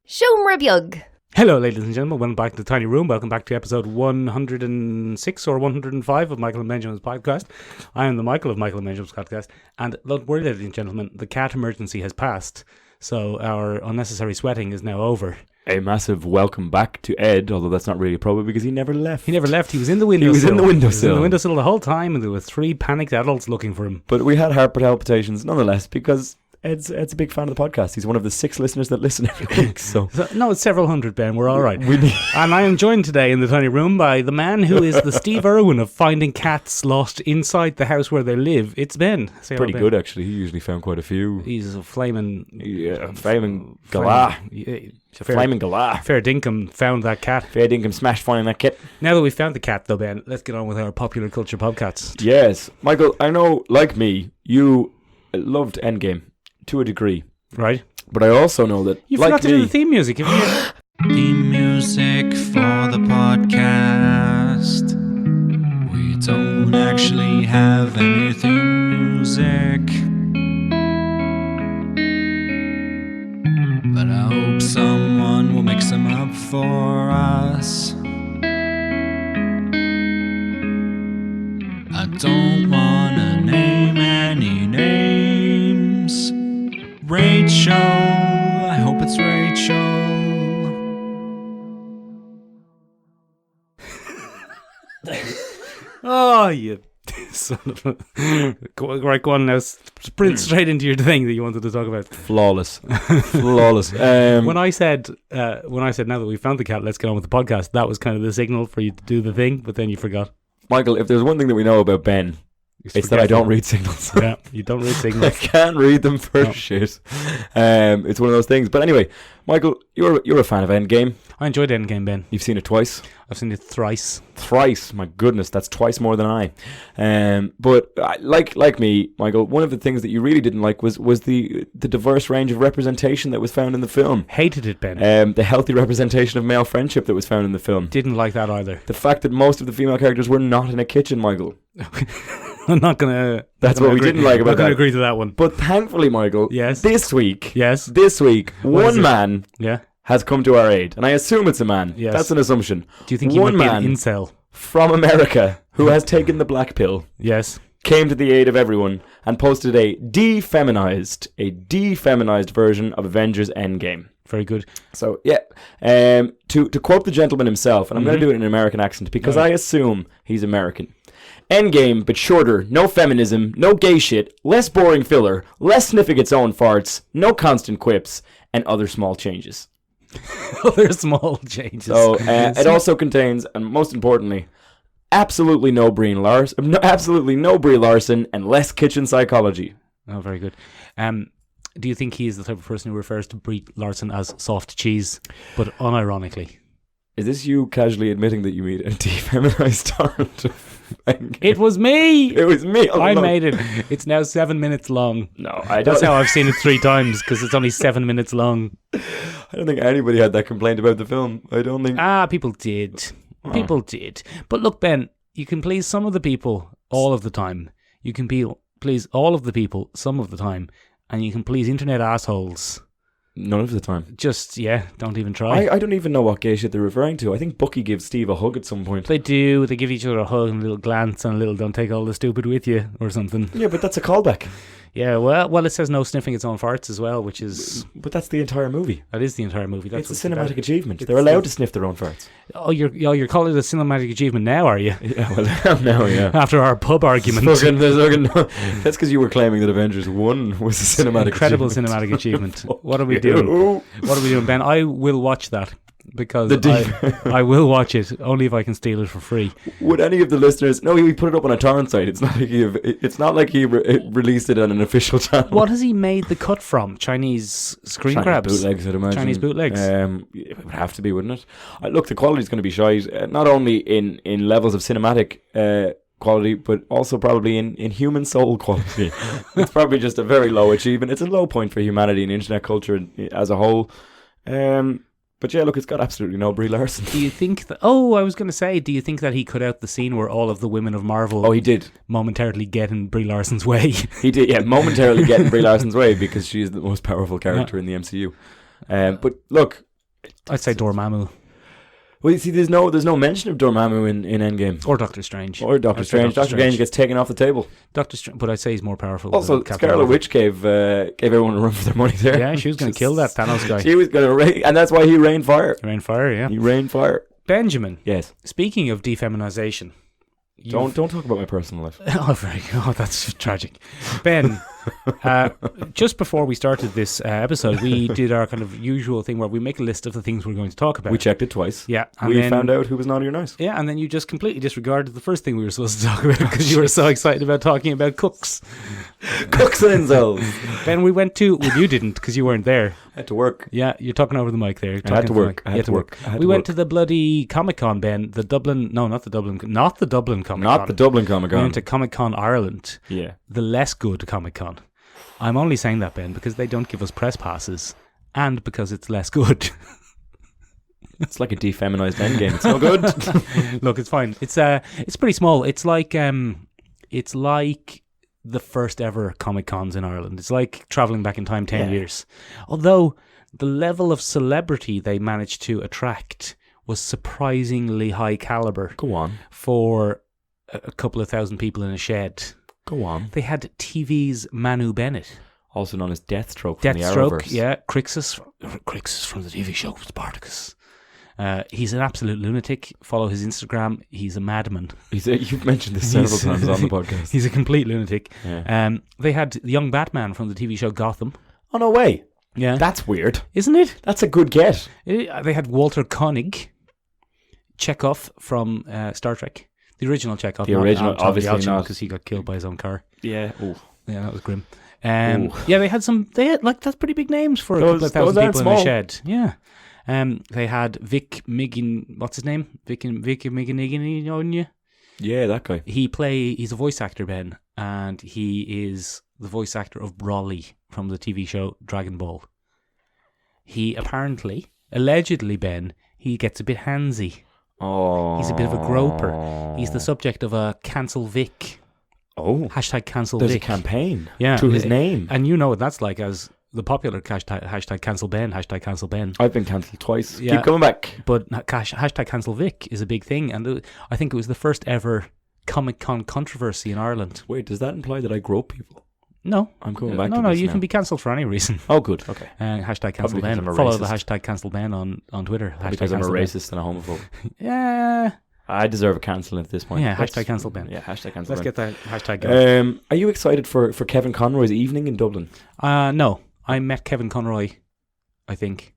Siomra. Hello, ladies and gentlemen. Welcome back to the Tiny Room. Welcome back to episode 106 or 105 of Michael and Benjamin's podcast. I am the Michael of Michael and Benjamin's podcast. And don't worry, ladies and gentlemen, the cat emergency has passed. So our unnecessary sweating is now over. A massive welcome back to Ed, although that's not really appropriate because he never left. He never left. He was in the windowsill. He was in the windowsill. He was in the windowsill the whole time, and there were 3 panicked adults looking for him. But we had heart palpitations nonetheless because Ed's a big fan of the podcast. He's one of the 6 listeners that listen every week. So no, it's several hundred, Ben. We're all right. And I am joined today in the Tiny Room by the man who is the Steve Irwin of finding cats lost inside the house where they live. It's Ben. Say pretty Ben. good, actually. He usually found quite a few. He's a flaming galah. Flaming galah. Fair dinkum found that cat. Fair dinkum smashed finding that kit. Now that we've found the cat, though, Ben, let's get on with our popular culture podcast. Yes. Michael, I know, like me, you loved Endgame to a degree. Right. But I also know that, you like forgot to do the theme music. Theme music for the podcast. We don't actually have any theme music, but I hope someone will mix them up for us. I don't wanna name any names. Rachel, I hope it's Rachel. Oh, you son of a... Right, go on now. Sprint straight into your thing that you wanted to talk about. Flawless. Flawless. When I said now that we found the cat, let's get on with the podcast, that was kind of the signal for you to do the thing, but then you forgot. Michael, if there's one thing that we know about Ben, it's that I don't read signals. Yeah, you don't read signals. I can't read them for shit. It's one of those things. But anyway, Michael, you're a fan of Endgame. I enjoyed Endgame, Ben. You've seen it twice? I've seen it thrice. Thrice? My goodness, that's twice more than I. But like me, Michael, one of the things that you really didn't like was the diverse range of representation that was found in the film. Hated it, Ben. The healthy representation of male friendship that was found in the film. Didn't like that either. The fact that most of the female characters were not in a kitchen, Michael. I'm not gonna. That's what we didn't like about that. I'm not gonna agree to that one. But thankfully, Michael, yes. This week, What one man, has come to our aid, and I assume it's a man. Yes, that's an assumption. Do you think he might be an incel from America who has taken the black pill? Yes, came to the aid of everyone and posted a De-Feminized version of Avengers Endgame. Very good. So yeah, to quote the gentleman himself, and I'm going to do it in an American accent because I assume he's American. Endgame, but shorter, no feminism, no gay shit, less boring filler, less sniffing its own farts, no constant quips, and other small changes. Other small changes. So it also contains, and most importantly, absolutely no Brie Larson, and less kitchen psychology. Oh, very good. Do you think he's the type of person who refers to Brie Larson as soft cheese, but unironically? Is this you casually admitting that you made a De-Feminized torrent of Endgame? It was me! It was me! I made it. It's now 7 minutes long. No, I don't. That's how I've seen it 3 times, because it's only 7 minutes long. I don't think anybody had that complaint about the film. I don't think... People did. People did. But look, Ben, you can please some of the people all of the time. You can please all of the people some of the time. And you can please internet assholes none of the time. Just, don't even try. I don't even know what gay shit they're referring to. I think Bucky gives Steve a hug at some point. They do. They give each other a hug and a little glance and a little don't take all the stupid with you or something. Yeah, but that's a callback. Yeah, well, it says no sniffing its own farts as well, which is... But that's the entire movie. That is the entire movie. That's it's a cinematic achievement. They're allowed to sniff their own farts. Oh, you're calling it a cinematic achievement now, are you? Yeah, well, now, yeah. After our pub argument. That's because you were claiming that Avengers 1 was a cinematic incredible achievement. Cinematic achievement. What are we doing? What are we doing, Ben? I will watch that. Because I will watch it only if I can steal it for free. Would any of the listeners? No, he put it up on a torrent site. It's not like he released it on an official channel. What has he made the cut from? Chinese screen grabs, bootlegs, I'd imagine. Chinese bootlegs. It would have to be, wouldn't it? Look, the quality's going to be shite. Not only in levels of cinematic quality, but also probably in human soul quality. It's probably just a very low achievement. It's a low point for humanity and internet culture as a whole. But yeah, look, it's got absolutely no Brie Larson. Do you think that... Oh, I was going to say, do you think that he cut out the scene where all of the women of Marvel... Oh, he did. ...momentarily get in Brie Larson's way? He did, yeah, momentarily get in Brie Larson's way because she is the most powerful character in the MCU. But look, I'd say Dormammu Well, you see, there's no mention of Dormammu in Endgame. or Doctor Strange. Or Doctor Strange. Doctor Strange gets taken off the table. Doctor Strange, but I'd say he's more powerful. Also, than Captain Scarlet Marvel. Witch gave everyone a run for their money there. Yeah, she was going to kill that Thanos guy. She was going to rain, and that's why he rained fire. Rain fire, yeah. He rained fire. Benjamin. Yes. Speaking of defeminization. Don't talk about my personal life. Oh, very good. Oh, that's tragic. Ben, just before we started this episode, we did our kind of usual thing where we make a list of the things we're going to talk about. We checked it twice. Yeah. And we then, found out who was naughty or nice. Yeah, and then you just completely disregarded the first thing we were supposed to talk about because you were so excited about talking about cooks. Cooks and incels. Ben, we went to... Well, you didn't because you weren't there. I had to work. Yeah, you're talking over the mic there. I had to work. I had to work. We went to the bloody Comic-Con, Ben. The Dublin... No, not the Dublin Comic-Con. Not the Dublin Comic-Con. We went to Comic-Con Ireland. Yeah. The less good Comic-Con. I'm only saying that, Ben, because they don't give us press passes and because it's less good. It's like a de-feminized Endgame. It's no good. Look, it's fine. It's pretty small. It's like the first ever Comic-Cons in Ireland. It's like travelling back in time 10 years. Although the level of celebrity they managed to attract was surprisingly high caliber. Go on. For a couple of thousand people in a shed. Go on. They had TV's Manu Bennett. Also known as Deathstroke from the Deathstroke, Arrowverse. yeah. Crixus from the TV show Spartacus. He's an absolute lunatic. Follow his Instagram. He's a madman. You've mentioned this several times on the podcast. He's a complete lunatic. Yeah. They had the young Batman from the TV show Gotham. Oh, no way. Yeah. That's weird. Isn't it? That's a good get. They had Walter Koenig, Chekhov from Star Trek. The original Chekhov. The original, obviously not. Because he got killed by his own car. Yeah. Ooh. Yeah, that was grim. Yeah, they had that's pretty big names for a couple of thousand people in a shed. Yeah. They had Vic Miggin, what's his name? Vic Miggin. Yeah, that guy. He's a voice actor, Ben, and he is the voice actor of Broly from the TV show Dragon Ball. He allegedly, Ben, he gets a bit handsy. Oh. He's a bit of a groper. He's the subject of a Cancel Vic. Oh. Hashtag Cancel There's Vic. a campaign to his name. And you know what that's like as the popular hashtag Cancel Ben, hashtag Cancel Ben. I've been cancelled twice. Yeah. Keep coming back. But hashtag Cancel Vic is a big thing. And I think it was the first ever Comic-Con controversy in Ireland. Wait, does that imply that I grope people? No. I'm coming back to No, this you now. can be cancelled for any reason. Oh, good. Okay. Hashtag Cancel Probably Ben. because I'm a Follow the racist. hashtag Cancel Ben on Twitter. Because I'm a Cancel Ben. racist and a homophobe. Yeah. I deserve a cancel at this point. Yeah, hashtag Cancel Ben. Yeah, hashtag cancel Let's Ben. get that hashtag going. Are you excited for Kevin Conroy's evening in Dublin? No. I met Kevin Conroy, I think,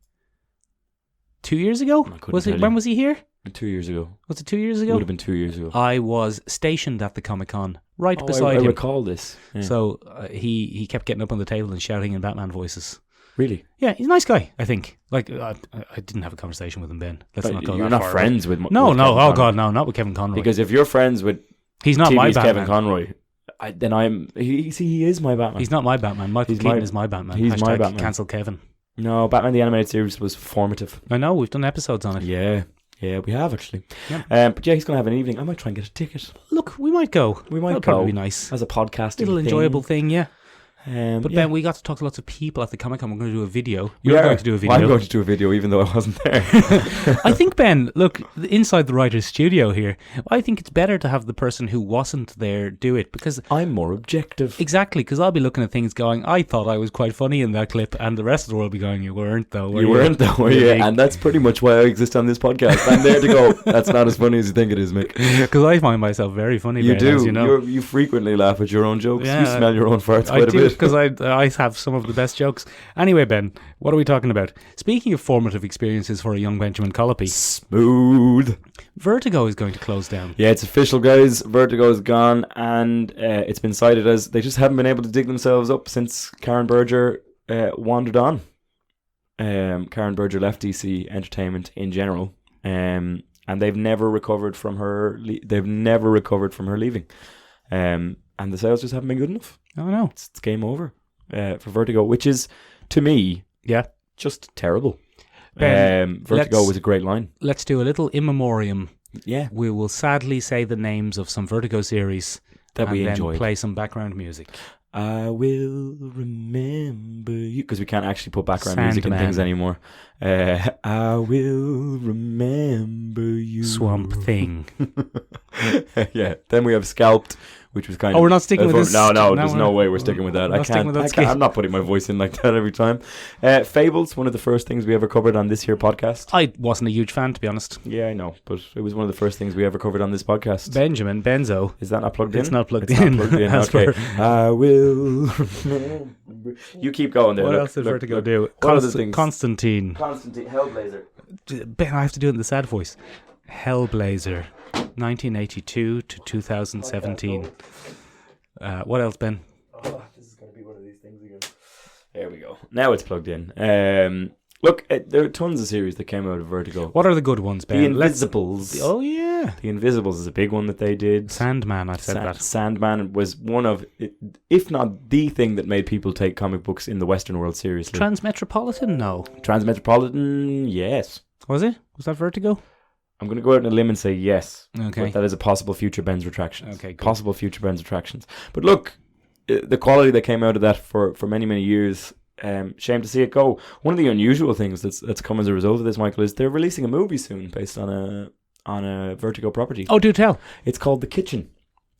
2 years ago? When was he here? 2 years ago. Was it 2 years It ago? would have been 2 years ago. I was stationed at the Comic-Con, beside I him. recall this. Yeah. So he kept getting up on the table and shouting in Batman voices. Really? Yeah, he's a nice guy, I think. Like, I didn't have a conversation with him, Ben. Let's not go You're that not far friends away. with No, with Kevin oh Conroy. God, no, not with Kevin Conroy. Because if you're friends with he's not my TV's Batman. Kevin Conroy, then he is my Batman. He's not my Batman. Michael Keaton is my Batman. He's Hashtag my Batman. Cancel Kevin. No, Batman the Animated Series was formative. I know, we've done episodes on it. Yeah, we have actually. Yeah. But yeah, he's going to have an evening. I might try and get a ticket. Look, we might go. That'll probably be nice. As a podcast. Little enjoyable thing, yeah. But yeah. Ben, we got to talk to lots of people at the Comic-Con. We're going to do a video. You're going to do a video. Well, I'm going to do a video even though I wasn't there. I think, Ben, look, inside the writer's studio here, I think it's better to have the person who wasn't there do it because... I'm more objective. Exactly, because I'll be looking at things going, I thought I was quite funny in that clip, and the rest of the world will be going, you weren't though. You weren't though, were you? And that's pretty much why I exist on this podcast. I'm there to go, that's not as funny as you think it is, Mick. Because I find myself very funny, You Ben, do. as you know. You frequently laugh at your own jokes. Yeah, You smell your own farts I quite a do, bit. because I have some of the best jokes. Anyway, Ben, what are we talking about? Speaking of formative experiences for a young Benjamin Colopy, Smooth. Vertigo is going to close down. Yeah, it's official, guys. Vertigo is gone, and it's been cited as they just haven't been able to dig themselves up since Karen Berger wandered on. Karen Berger left DC Entertainment in general, and they've never recovered from her. They've never recovered from her leaving, and the sales just haven't been good enough. Oh no, It's game over for Vertigo, which is to me, just terrible. Ben, Vertigo was a great line. Let's do a little in memoriam. Yeah, We will sadly say the names of some Vertigo series that we and then enjoyed. play some background music. I will remember you, because we can't actually put background music in Sandman. things anymore. I will remember you. Swamp Thing. Yeah. Then we have Scalped, which was kind of. Oh, we're not sticking with this? No, No, there's no way we're sticking with that. we're not sticking with that I skit. I'm not putting my voice in like that every time. Fables, one of the first things we ever covered on this here podcast. I wasn't a huge fan, to be honest. Yeah, I know, but it was one of the first things we ever covered on this podcast. Benjamin, Benzo. Is that not plugged in? It's not plugged It's in. not plugged in. As Okay. per- I will remember. You keep going there. What Look, else did look, Vertigo look. do? What other things? Constantine. Constantine, Hellblazer. Ben, I have to do it in the sad voice. Hellblazer, 1982 to 2017. What else, Ben? Oh, this is going to be one of these things again. There we go. Now it's plugged in. Look, there are tons of series that came out of Vertigo. What are the good ones, Ben? The Invisibles. Oh, yeah. The Invisibles is a big one that they did. Sandman, I've said that. Sandman was one of, if not the thing that made people take comic books in the Western world seriously. Transmetropolitan? No. Transmetropolitan, yes. Was it? Was that Vertigo? I'm going to go out on a limb and say yes. Okay. But that is a possible future Ben's retractions. Okay, good. Possible future Ben's retractions. But look, the quality that came out of that for many, many years, shame to see it go. One of the unusual things that's come as a result of this, Michael, is they're releasing a movie soon based on a Vertigo property. Oh, do tell. It's called The Kitchen.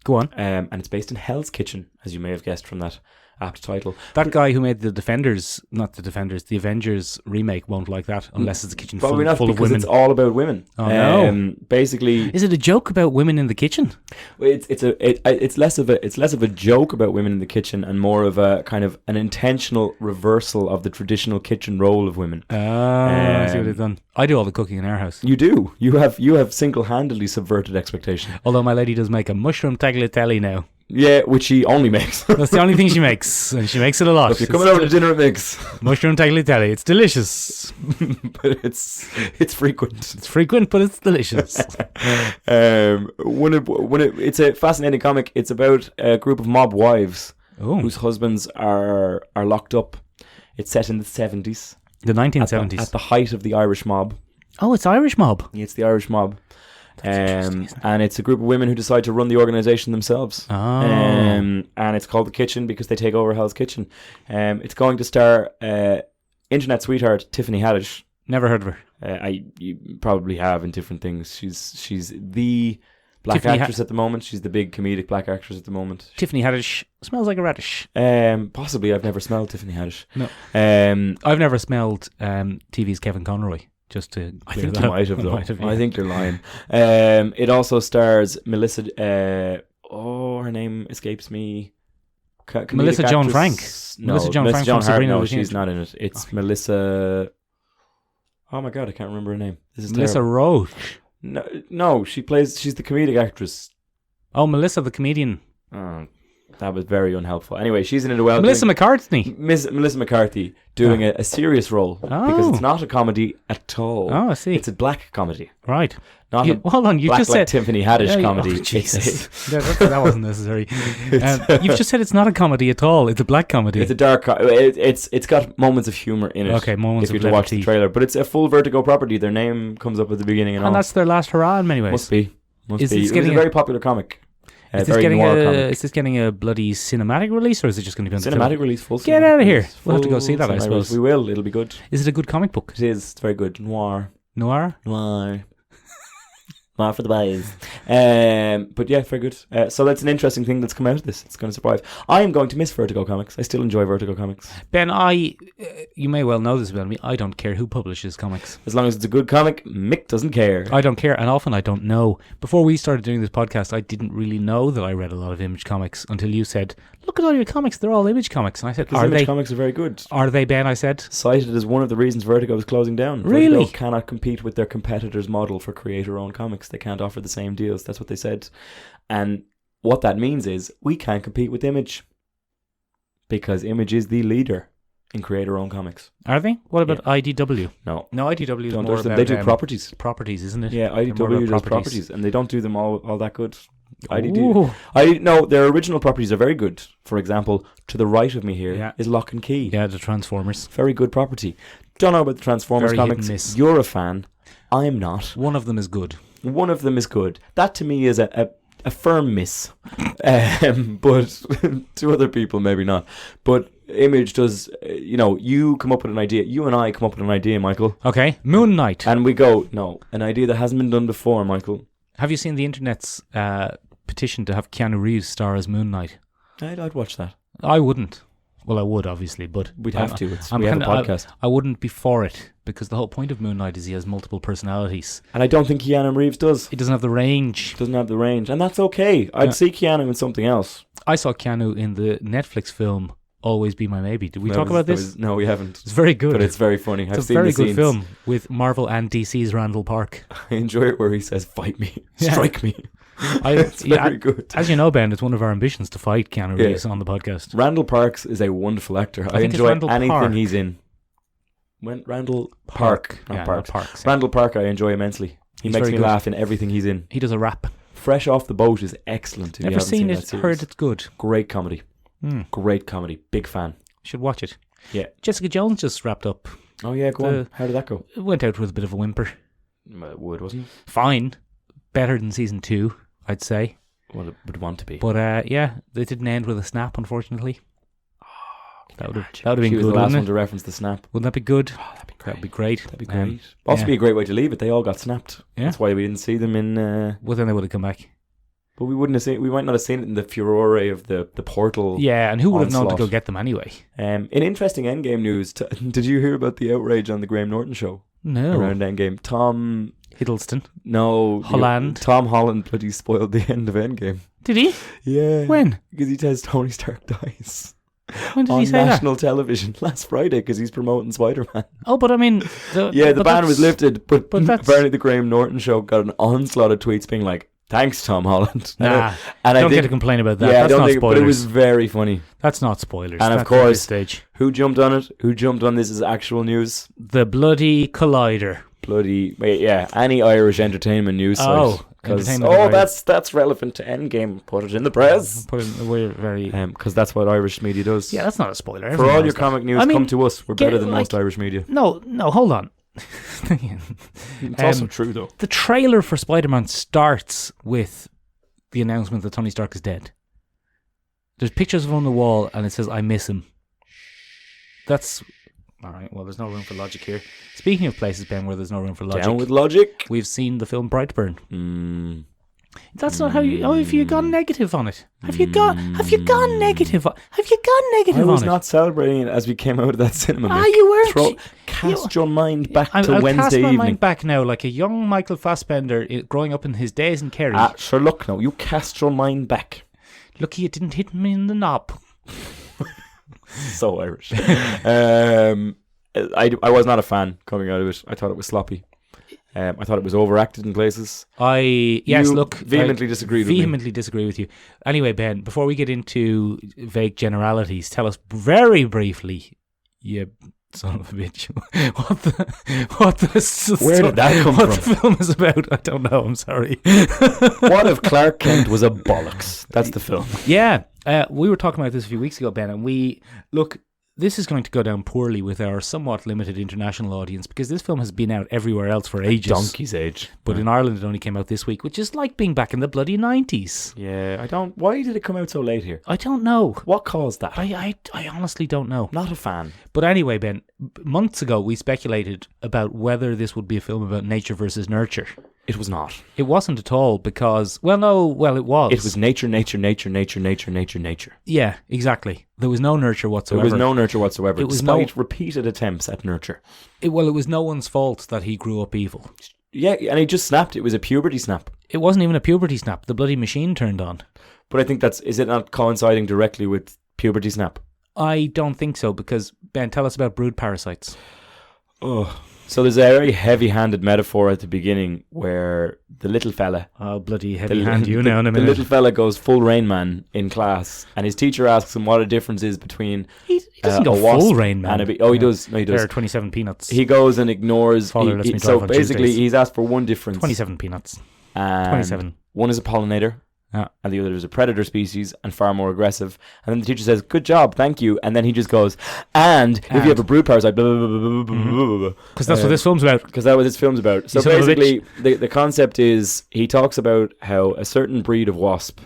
Go on. And it's based in Hell's Kitchen, as you may have guessed from that apt title. That guy who made the Avengers remake won't like that unless it's a kitchen Probably not, full of because women. it's all about women. Oh, no. Basically, Is it a joke about women in the kitchen? it's less of a joke about women in the kitchen and more of a kind of an intentional reversal of the traditional kitchen role of women. I see what they've done. I do all the cooking in our house. You do. You have single-handedly subverted expectation. Although my lady does make a mushroom tagliatelle now. Yeah, which she only makes. That's the only thing she makes, and she makes it a lot. If you're coming over to dinner, it makes. Mushroom tagliatelle, it's delicious. But it's frequent. It's frequent, but it's delicious. It's a fascinating comic. It's about a group of mob wives Oh, whose husbands are locked up. It's set in the 70s. the 1970s. At the height of the Irish mob. Oh, it's Irish mob. It's the Irish mob. And it's a group of women who decide to run the organisation themselves. Oh. And it's called The Kitchen because they take over Hell's Kitchen. It's going to star internet sweetheart Tiffany Haddish. Never heard of her. You probably have in different things. She's the black Tiffany actress at the moment. She's the big comedic black actress at the moment. Tiffany Haddish smells like a radish. Possibly. I've never smelled Tiffany Haddish. No. I've never smelled TV's Kevin Conroy. Just to I clear think that you up. might have, though. Might have, yeah. I think you're lying. It also stars Melissa. Her name escapes me. Melissa Comedic Joan actress. Frank. No, Melissa Joan Frank from Hart. Sabrina No, the she's Teenage- not in it. It's Melissa. Oh my god, I can't remember her name. This is Melissa terrible. Roach. No, she's the comedic actress. Oh, Melissa the comedian. Oh, that was very unhelpful. Anyway, she's in it well. Melissa McCartney. Melissa McCarthy doing a serious role because Oh. it's not a comedy at all. Oh, I see. It's a black comedy. Right. Not Hold on, you black just like said Tiffany Haddish Yeah, comedy. oh, It's Jesus. That wasn't necessary. You've just said it's not a comedy at all. It's a black comedy. It's a dark. It's got moments of humor in it. Okay, moments if you of to watch the levity. trailer, but it's a full Vertigo property. Their name comes up at the beginning and all. And that's their last hurrah in many ways. Must be. Is It this was getting a very popular comic. Is this, very getting noir comic. is this getting a bloody cinematic release, or is it just going to be on the Cinematic film? release? Full. Get cinematic out of here. release, We'll have to go full see that, I cinematic suppose. release. We will. It'll be good. Is it a good comic book? It is. It's very good. Noir. Noir? Noir. Noir for the boys. But yeah, very good. So that's an interesting thing that's come out of this. It's going to survive. I am going to miss Vertigo comics. I still enjoy Vertigo comics. Ben, you may well know this about me. I don't care who publishes comics. As long as it's a good comic, Mick doesn't care. I don't care, and often I don't know. Before we started doing this podcast, I didn't really know that I read a lot of Image comics until you said, "Look at all your comics; they're all Image comics." And I said, Because Image comics are very good. Are they, Ben? I said. Cited as one of the reasons Vertigo is closing down. Really? Vertigo cannot compete with their competitors' model for creator-owned comics. They can't offer the same deals. That's what they said. And what that means is we can't compete with Image because Image is the leader in creator-owned comics. Are they? What about IDW? No. No, IDW is Don't more touch them. about They do properties. properties, isn't it? Yeah, They're more IDW about does properties, and they don't do them all that good. Ooh. Their original properties are very good. For example, to the right of me here is Lock and Key. Yeah, the Transformers. Very good property. Don't know about the Transformers Very hit and comics. miss. You're a fan. I'm not. One of them is good. One of them is good. That to me is a a firm miss. But to other people, maybe not. But Image does, you come up with an idea. You and I come up with an idea, Michael. Okay, Moon Knight. And we go, no, an idea that hasn't been done before, Michael. Have you seen the internet's petition to have Keanu Reeves star as Moon Knight? I'd watch that. I wouldn't. Well, I would, obviously, but... We'd have to. We have a podcast. I wouldn't be for it, because the whole point of Moon Knight is he has multiple personalities. And I don't think Keanu Reeves does. He doesn't have the range. Doesn't have the range. And that's okay. I'd see Keanu in something else. I saw Keanu in the Netflix film Always Be My Maybe. Did we talk about this? No, we haven't. It's very good. But it's very funny. It's a very good film with Marvel and DC's Randall Park. I enjoy it where he says, fight me, strike me. It's very good. As you know, Ben, it's one of our ambitions to fight Keanu Reeves on the podcast. Randall Parks is a wonderful actor. I enjoy anything he's in. Randall Park. Randall Park I enjoy immensely. He makes me laugh in everything he's in. He does a rap. Fresh Off the Boat is excellent. Never seen it, heard it's good. Great comedy. Great comedy. Big fan. Should watch it. Yeah. Jessica Jones just wrapped up. Oh yeah, go on. How did that go? It went out with a bit of a whimper. It would, wasn't it? Fine. Better than season 2, I'd say. Well, it would want to be. But they didn't end with a snap, unfortunately. That would have been good. She was the last one to reference the snap. Wouldn't that be good? Oh, that'd be great. That'd be great. Also be a great way to leave it. They all got snapped. Yeah. That's why we didn't see them in... Well, then they would have come back. But we wouldn't have seen. We might not have seen it in the furore of the portal. Yeah, and who would have known to go get them anyway? In interesting Endgame news, did you hear about the outrage on the Graham Norton show? No. Around Endgame, Tom Hiddleston. No, Holland. Tom Holland bloody spoiled the end of Endgame. Did he? Yeah. When? Because he says Tony Stark dies. When did he say that? On national television last Friday because he's promoting Spider-Man. Oh, but I mean... the ban was lifted, but apparently the Graham Norton show got an onslaught of tweets being like, thanks, Tom Holland. Nah, and don't get to complain about that. Yeah, that's not spoilers. But it was very funny. That's not spoilers. And of course, who jumped on it? Who jumped on this as actual news? The bloody Collider. Any Irish entertainment news site. That's relevant to Endgame. Put it in the press. We're very... Because that's what Irish media does. Yeah, that's not a spoiler. For all your comic news, come to us. We're better than most Irish media. No, hold on. It's also true though. The trailer for Spider-Man starts with the announcement that Tony Stark is dead. There's pictures of him on the wall and it says I miss him. That's alright. Well, there's no room for logic here. Speaking of places, Ben, where there's no room for logic, down with logic. We've seen the film Brightburn. That's not how you... Oh, have you gone negative on it? Have you gone negative on it? I was not celebrating it as we came out of that cinema. You weren't. Cast your mind back to Wednesday evening. I'll cast my mind back now, like a young Michael Fassbender growing up in his days in Kerry. Sure, look now, you cast your mind back. Lucky it didn't hit me in the knob. So Irish. I was not a fan coming out of it. I thought it was sloppy. I thought it was overacted in places. Vehemently disagree with you. Anyway, Ben, before we get into vague generalities, tell us very briefly, you son of a bitch, where did that come from? What the film is about? I don't know. I'm sorry. What if Clark Kent was a bollocks? That's the film. Yeah, we were talking about this a few weeks ago, Ben, and this is going to go down poorly with our somewhat limited international audience because this film has been out everywhere else for ages. Donkey's age. But in Ireland it only came out this week, which is like being back in the bloody 90s. Yeah, why did it come out so late here? I don't know. What caused that? I honestly don't know. Not a fan. But anyway, Ben, months ago we speculated about whether this would be a film about nature versus nurture. It was not. It wasn't at all because, it was. It was nature. Yeah, exactly. There was no nurture whatsoever. Despite repeated attempts at nurture. It was no one's fault that he grew up evil. Yeah, and he just snapped. It was a puberty snap. It wasn't even a puberty snap. The bloody machine turned on. But I think is it not coinciding directly with puberty snap? I don't think so because, Ben, tell us about brood parasites. Oh. So there's a very heavy-handed metaphor at the beginning where the little fella... Oh, bloody heavy hand you now in a minute. The little fella goes full Rain Man in class and his teacher asks him what a difference is between he doesn't go full Rain Man. He does. No, he does. There are 27 peanuts. He goes and ignores... So basically he's asked for one difference. 27 peanuts. 27. One is a pollinator Yeah. and the other is a predator species and far more aggressive. And then the teacher says, "Good job, thank you." And then he just goes, "And if you have a brood parasite, blah, blah, blah, blah, blah, blah, blah." Because that's what this film's about. Because that was his film's about. So son of a basically, the concept is he talks about how a certain breed of wasp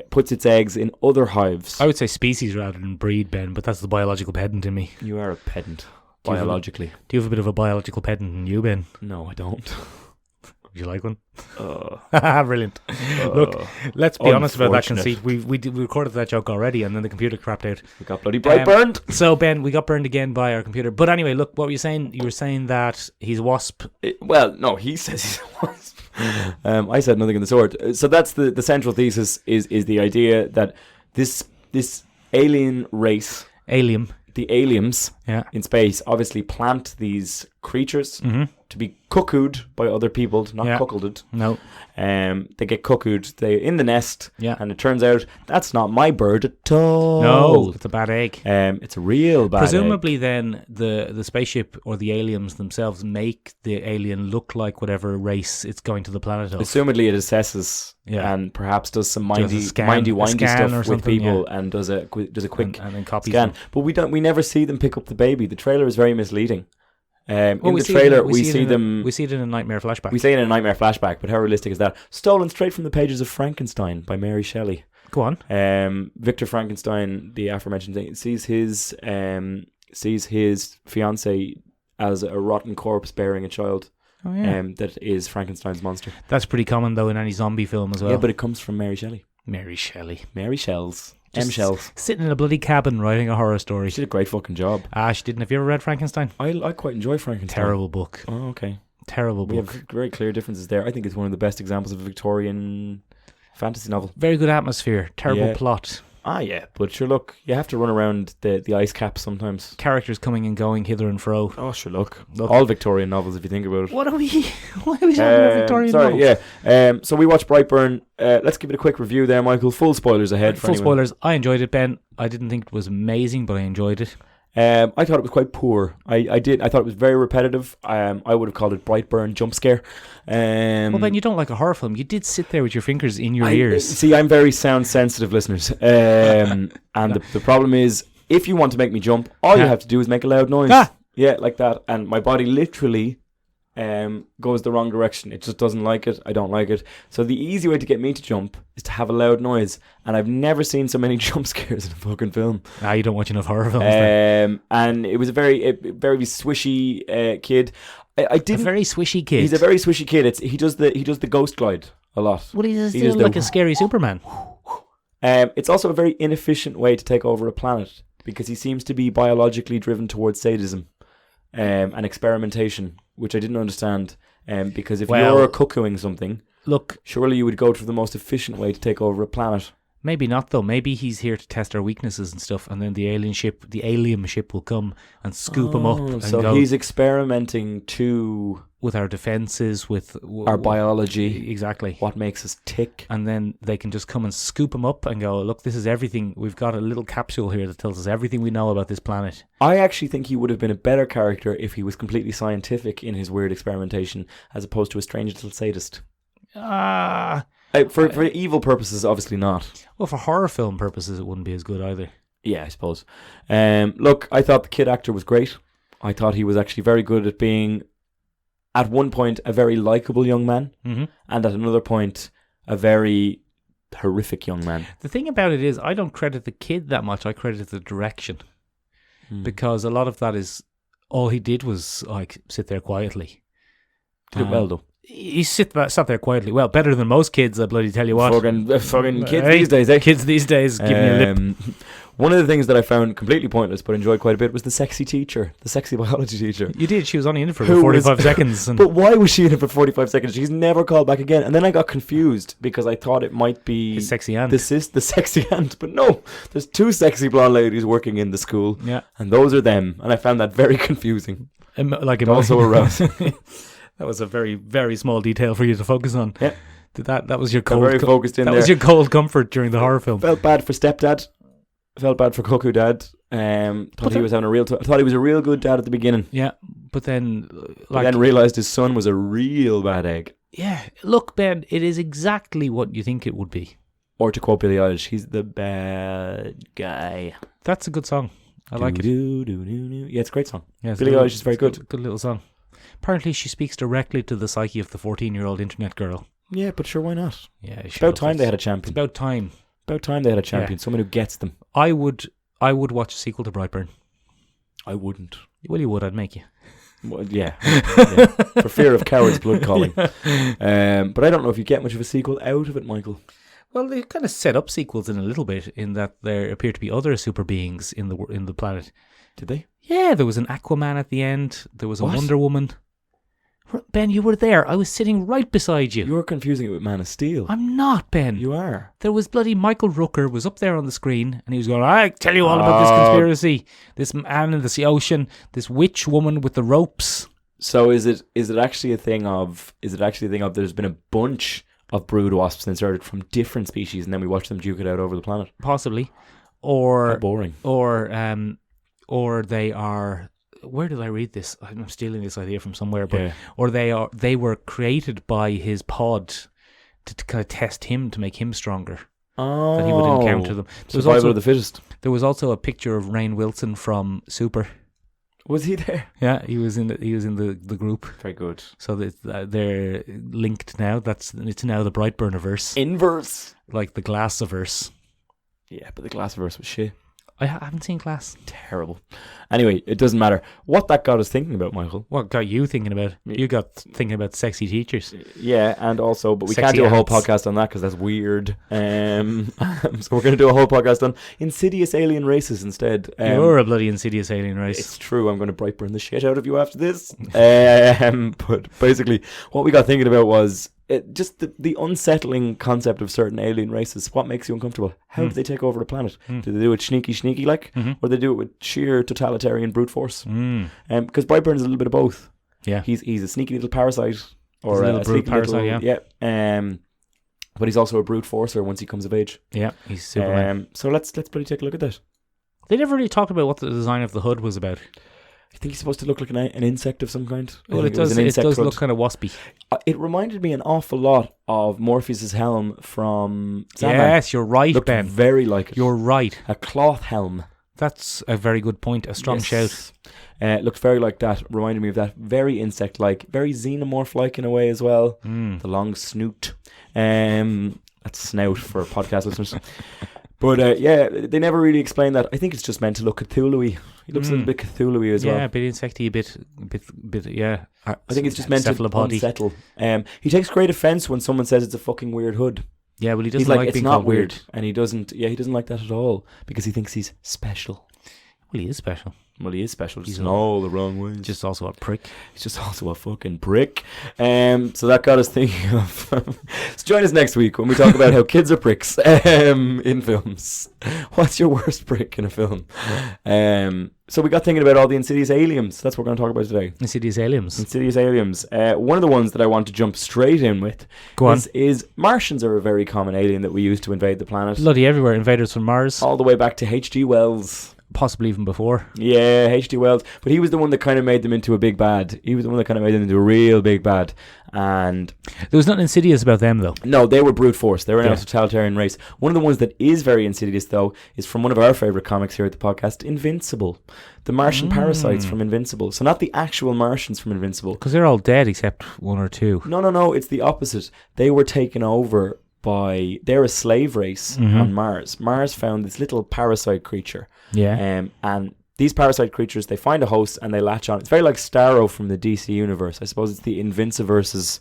puts its eggs in other hives. I would say species rather than breed, Ben, but that's the biological pedant in me. You are a pedant, Do you have a- biologically. Do you have a bit of a biological pedant in you, Ben? No, I don't. Would you like one? Uh, Brilliant. Look, let's be honest about that unfortunate. conceit. We recorded that joke already, and then the computer crapped out. we got bloody Brightburn. So, Ben, we got burned again by our computer. But anyway, look, what were you saying? You were saying that he's a wasp. Well, no, he says he's a wasp. I said nothing of the sort. So that's the central thesis is the idea that this alien race, Aliem. the Aliems Yeah. in space, obviously plant these creatures to be cuckooed by other people, not Yeah. cuckolded. No. They get cuckooed. They in the nest, Yeah. and it turns out that's not my bird at all. No, it's a bad egg. It's a real bad egg. Presumably, then the spaceship or the aliens themselves make the alien look like whatever race it's going to the planet of. Assumedly, it assesses and perhaps does some Does a mindy scan stuff or with something, people and does a quick and then copies scan. them. But we never see them pick up the baby. The trailer is very misleading. In Well, the trailer, we see it in them. We see it in a nightmare flashback. We see it in a nightmare flashback, but how realistic is that? Stolen straight from the pages of Frankenstein by Mary Shelley. Go on. Victor Frankenstein, the aforementioned thing, sees his fiance as a rotten corpse bearing a child. Oh, yeah. That is Frankenstein's monster. That's pretty common, though, in any zombie film as well. Yeah, but it comes from Mary Shelley. Mary Shelley. Mary Shells. Just Shells. Sitting in a bloody cabin writing a horror story. She did a great fucking job. She didn't. Have you ever read Frankenstein? I quite enjoy Frankenstein. Terrible book. Oh, okay. Terrible We book. have very clear differences there. I think it's one of the best examples of a Victorian fantasy novel. Very good atmosphere. Terrible Yeah. plot. Yeah, but sure, look, you have to run around the ice cap sometimes. Characters coming and going hither and fro. Oh, sure, look. Look. All Victorian novels, if you think about it. What are we? Why are we talking about Victorian novels? yeah. So we watched Brightburn. Let's give it a quick review there, Michael. Full spoilers ahead. for Full anyone. spoilers. I enjoyed it, Ben. I didn't think it was amazing, but I enjoyed it. I thought it was quite poor. I thought it was very repetitive. I would have called it Brightburn jump scare. Well, Ben, you don't like a horror film. You did sit there with your fingers in your ears. See, I'm very sound sensitive, listeners. And the problem is, if you want to make me jump, all you have to do is make a loud noise. Yeah, like that. And my body literally goes the wrong direction. It just doesn't like it. I don't like it. So the easy way to get me to jump is to have a loud noise. And I've never seen so many jump scares in a fucking film. You don't watch enough horror films. Then. And it was a very swishy kid. I didn't. A very swishy kid. He's a very swishy kid. He does the ghost glide a lot. Well, he's He still does the- like a scary Superman. It's also a very inefficient way to take over a planet because he seems to be biologically driven towards sadism and experimentation, which I didn't understand. Because if you're cuckooing something, Look, surely you would go to the most efficient way to take over a planet. maybe not though. Maybe he's here to test our weaknesses and stuff, and then the alien ship will come and scoop him up. And So go he's experimenting to with our defenses, with our biology, exactly. what makes us tick. And then they can just come and scoop him up and go, look, this is everything. We've got a little capsule here that tells us everything we know about this planet. I actually think he would have been a better character if he was completely scientific in his weird experimentation, as opposed to a strange little sadist. For evil purposes, obviously not. Well, for horror film purposes, it wouldn't be as good either. Yeah, I suppose. Look, I thought the kid actor was great. I thought he was actually very good at being, at one point, a very likable young man, and at another point, a very horrific young man. The thing about it is, I don't credit the kid that much. I credit the direction. Because a lot of that is, all he did was like sit there quietly. Did it well, though. He sat there quietly. Well, better than most kids, I bloody tell you what. Fucking kids these days, eh? Kids these days giving you lip. One of the things that I found completely pointless but enjoyed quite a bit was the sexy teacher, the sexy biology teacher. You did. She was only in it for Who about was- 45 seconds. And But why was she in it for 45 seconds? She's never called back again. And then I got confused because I thought it might be his sexy aunt. the sexy aunt. But no, there's two sexy blonde ladies working in the school. Yeah. And those are them. And I found that very confusing. Also arousing. That was a very, very small detail for you to focus on. Yeah. That was your Got cold. very focused in that there. was your cold comfort during the horror film. Felt bad for stepdad. Felt bad for cuckoo dad. Thought he was having a real. Thought he was a real good dad at the beginning. Yeah, but then But then realised his son was a real bad egg. Yeah, look, Ben, it is exactly what you think it would be. Or to quote Billie Eilish, he's the bad guy. That's a good song. I like it. Yeah, it's a great song. Yeah, it's Billie a Eilish is very good. Good little song. Apparently, she speaks directly to the psyche of the 14-year-old internet girl. Yeah, but sure, why not? Yeah, It's about time they had a It's champion. about time. About time they had a champion. Someone who gets them. I would watch a sequel to Brightburn. I wouldn't. Well, you would. I'd make you. Well, yeah. Yeah. For fear of cowards' blood calling. Yeah. But I don't know if you get much of a sequel out of it, Michael. Well, they kind of set up sequels in a little bit, in that there appear to be other super beings in the planet. Did they? Yeah, there was an Aquaman at the end. There was a What? Wonder Woman. Ben, you were there. I was sitting right beside you. You're confusing it with Man of Steel. I'm not, Ben. You are. There was bloody Michael Rooker was up there on the screen, and he was going, I tell you all about this conspiracy. This man in the ocean, this witch woman with the ropes. So is it actually a thing of there's been a bunch of brood wasps inserted from different species, and then we watch them duke it out over the planet? Possibly. How Or boring. or they are, where did I read this? I'm stealing this idea from somewhere, but or they were created by his pod to kind of test him, to make him stronger. Oh, That he would encounter them. Survival of the fittest. There was also a picture of Rainn Wilson from Super. Was he there? Yeah, he was in the group. Very good. So they're linked now. It's now the Brightburniverse, Inverse. like the Glassiverse. Yeah, but the Glassverse was shit. I haven't seen Glass. Terrible. Anyway, it doesn't matter. What that got us thinking about, Michael. What got you thinking about? You got thinking about sexy teachers. Yeah, and also, but we Sexy can't do a whole ants. podcast on that because that's weird. So we're going to do a whole podcast on insidious alien races instead. You're a bloody insidious alien race. It's true. I'm going to Brightburn the shit out of you after this. But basically, what we got thinking about was just the unsettling concept of certain alien races. What makes you uncomfortable? How do they take over the planet? Do they do it sneaky like, or they do it with sheer totalitarian brute force? Because Brightburn is a little bit of both. Yeah, He's a sneaky little parasite, or a little brute sneaky parasite. yeah. But he's also a brute forcer once he comes of age. Yeah, he's Superman. So let's bloody take a look at that. They never really talked about what the design of the hood was about. I think he's supposed to look like an insect of some kind. I Well, think it does. was an It insect does hood. look kind of waspy. It reminded me an awful lot of Morpheus's helm from Sandman. Yes, you're right, Looked Ben. very like it. You're right. A cloth helm. That's a very good point. A strong shout. Looked very like that. Reminded me of that. Very insect-like. Very xenomorph-like in a way as well. The long snoot. That's snout for podcast listeners. But yeah, they never really explained that. I think it's just meant to look Cthulhu-y. He looks a little bit Cthulhu-y as well. Yeah, a bit insecty, a bit. Yeah. I think it's just meant to Cephalopody. unsettle. He takes great offense when someone says it's a fucking weird hood. Yeah, well, he He's doesn't like, like it's being not called weird. weird. And he doesn't like that at all because he thinks he's special. Well, he is special. Well, he is special. Just He's in all the wrong ways. Just also a prick. He's just also a fucking prick. So that got us thinking of... So join us next week when we talk about how kids are pricks in films. What's your worst prick in a film? So we got thinking about all the insidious aliens. That's what we're going to talk about today. Insidious Aliems. Insidious aliens. One of the ones that I want to jump straight in with is Martians are a very common alien that we use to invade the planet. Bloody everywhere. Invaders from Mars. All the way back to H.G. Wells. Possibly even before. Yeah, H.G. Wells. But he was the one that kind of made them into a big bad. He was the one that kind of made them into a real big bad. And there was nothing insidious about them, though. no, they were brute force. They were a totalitarian race. One of the ones that is very insidious, though, is from one of our favourite comics here at the podcast, Invincible. The Martian parasites from Invincible. So not the actual Martians from Invincible. Because they're all dead except one or two. No. It's the opposite. They were taken over by... They're a slave race on Mars. Mars found this little parasite creature. Yeah. And these parasite creatures, they find a host and they latch on. It's very like Starro from the DC universe. I suppose it's the Invinciverse's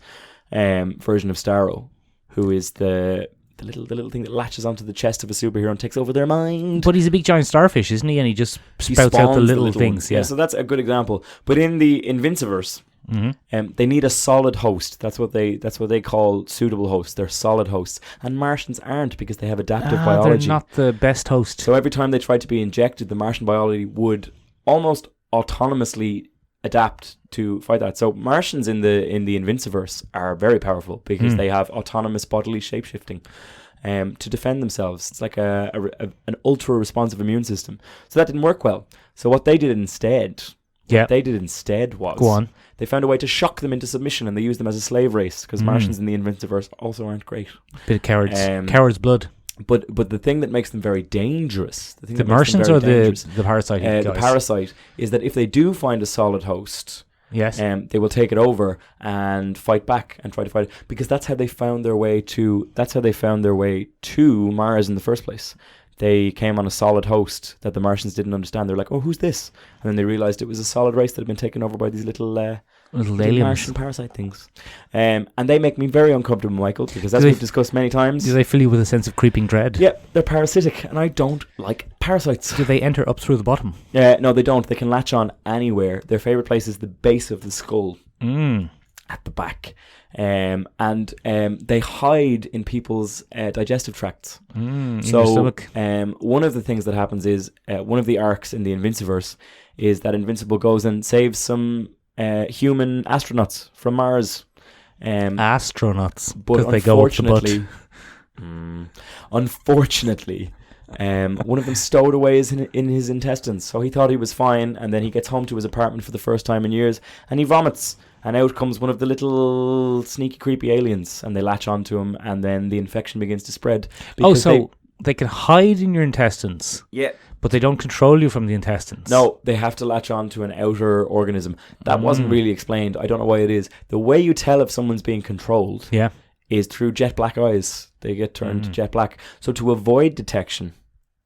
version of Starro, who is the little thing that latches onto the chest of a superhero and takes over their mind. But he's a big giant starfish, isn't he? And he just spouts out the little things. ones. Yeah. So that's a good example. But in the Invinciverse, they need a solid host. That's what they call suitable hosts. They're solid hosts, and Martians aren't because they have adaptive biology. They're not the best host. So every time they tried to be injected, the Martian biology would almost autonomously adapt to fight that. So Martians in the Invinciverse are very powerful because they have autonomous bodily shapeshifting to defend themselves. It's like an ultra responsive immune system. So that didn't work well. So what they did instead Yeah. What they did instead was Go on. they found a way to shock them into submission, and they used them as a slave race because Martians in the Invinciverse also aren't great. Bit of cowards blood. But the thing that makes them very dangerous, The Martians or the parasite guys? the parasite, is that if they do find a solid host, Yes. they will take it over and fight back and try to fight it, because that's how they found their way to Mars in the first place. They came on a solid host that the Martians didn't understand. They're like, "Oh, who's this?" And then they realized it was a solid race that had been taken over by these little aliens. Martian parasite things. And they make me very uncomfortable, Michael, because as we've discussed many times, Do they fill you with a sense of creeping dread? yeah, they're parasitic, and I don't like parasites. Do they enter up through the bottom? No, they don't. They can latch on anywhere. Their favorite place is the base of the skull at the back. And they hide in people's digestive tracts. In your stomach. One of the things that happens is one of the arcs in the Invinciverse is that Invincible goes and saves some human astronauts from Mars. Astronauts, But because they go up the butt. Unfortunately, one of them stowed away in his intestines, so he thought he was fine, and then he gets home to his apartment for the first time in years, and he vomits, and out comes one of the little sneaky, creepy aliens, and they latch onto him, and then the infection begins to spread. So they can hide in your intestines, Yeah. but they don't control you from the intestines. No, they have to latch on to an outer organism. That wasn't really explained. I don't know why it is. The way you tell if someone's being controlled Yeah. is through jet black eyes. They get turned jet black. So to avoid detection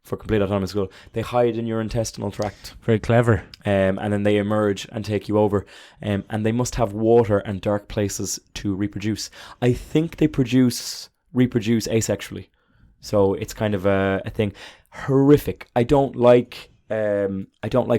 for complete autonomous control, they hide in your intestinal tract. Very clever. And then they emerge and take you over. And they must have water and dark places to reproduce. I think they reproduce asexually. So it's kind of a thing. Horrific. I don't like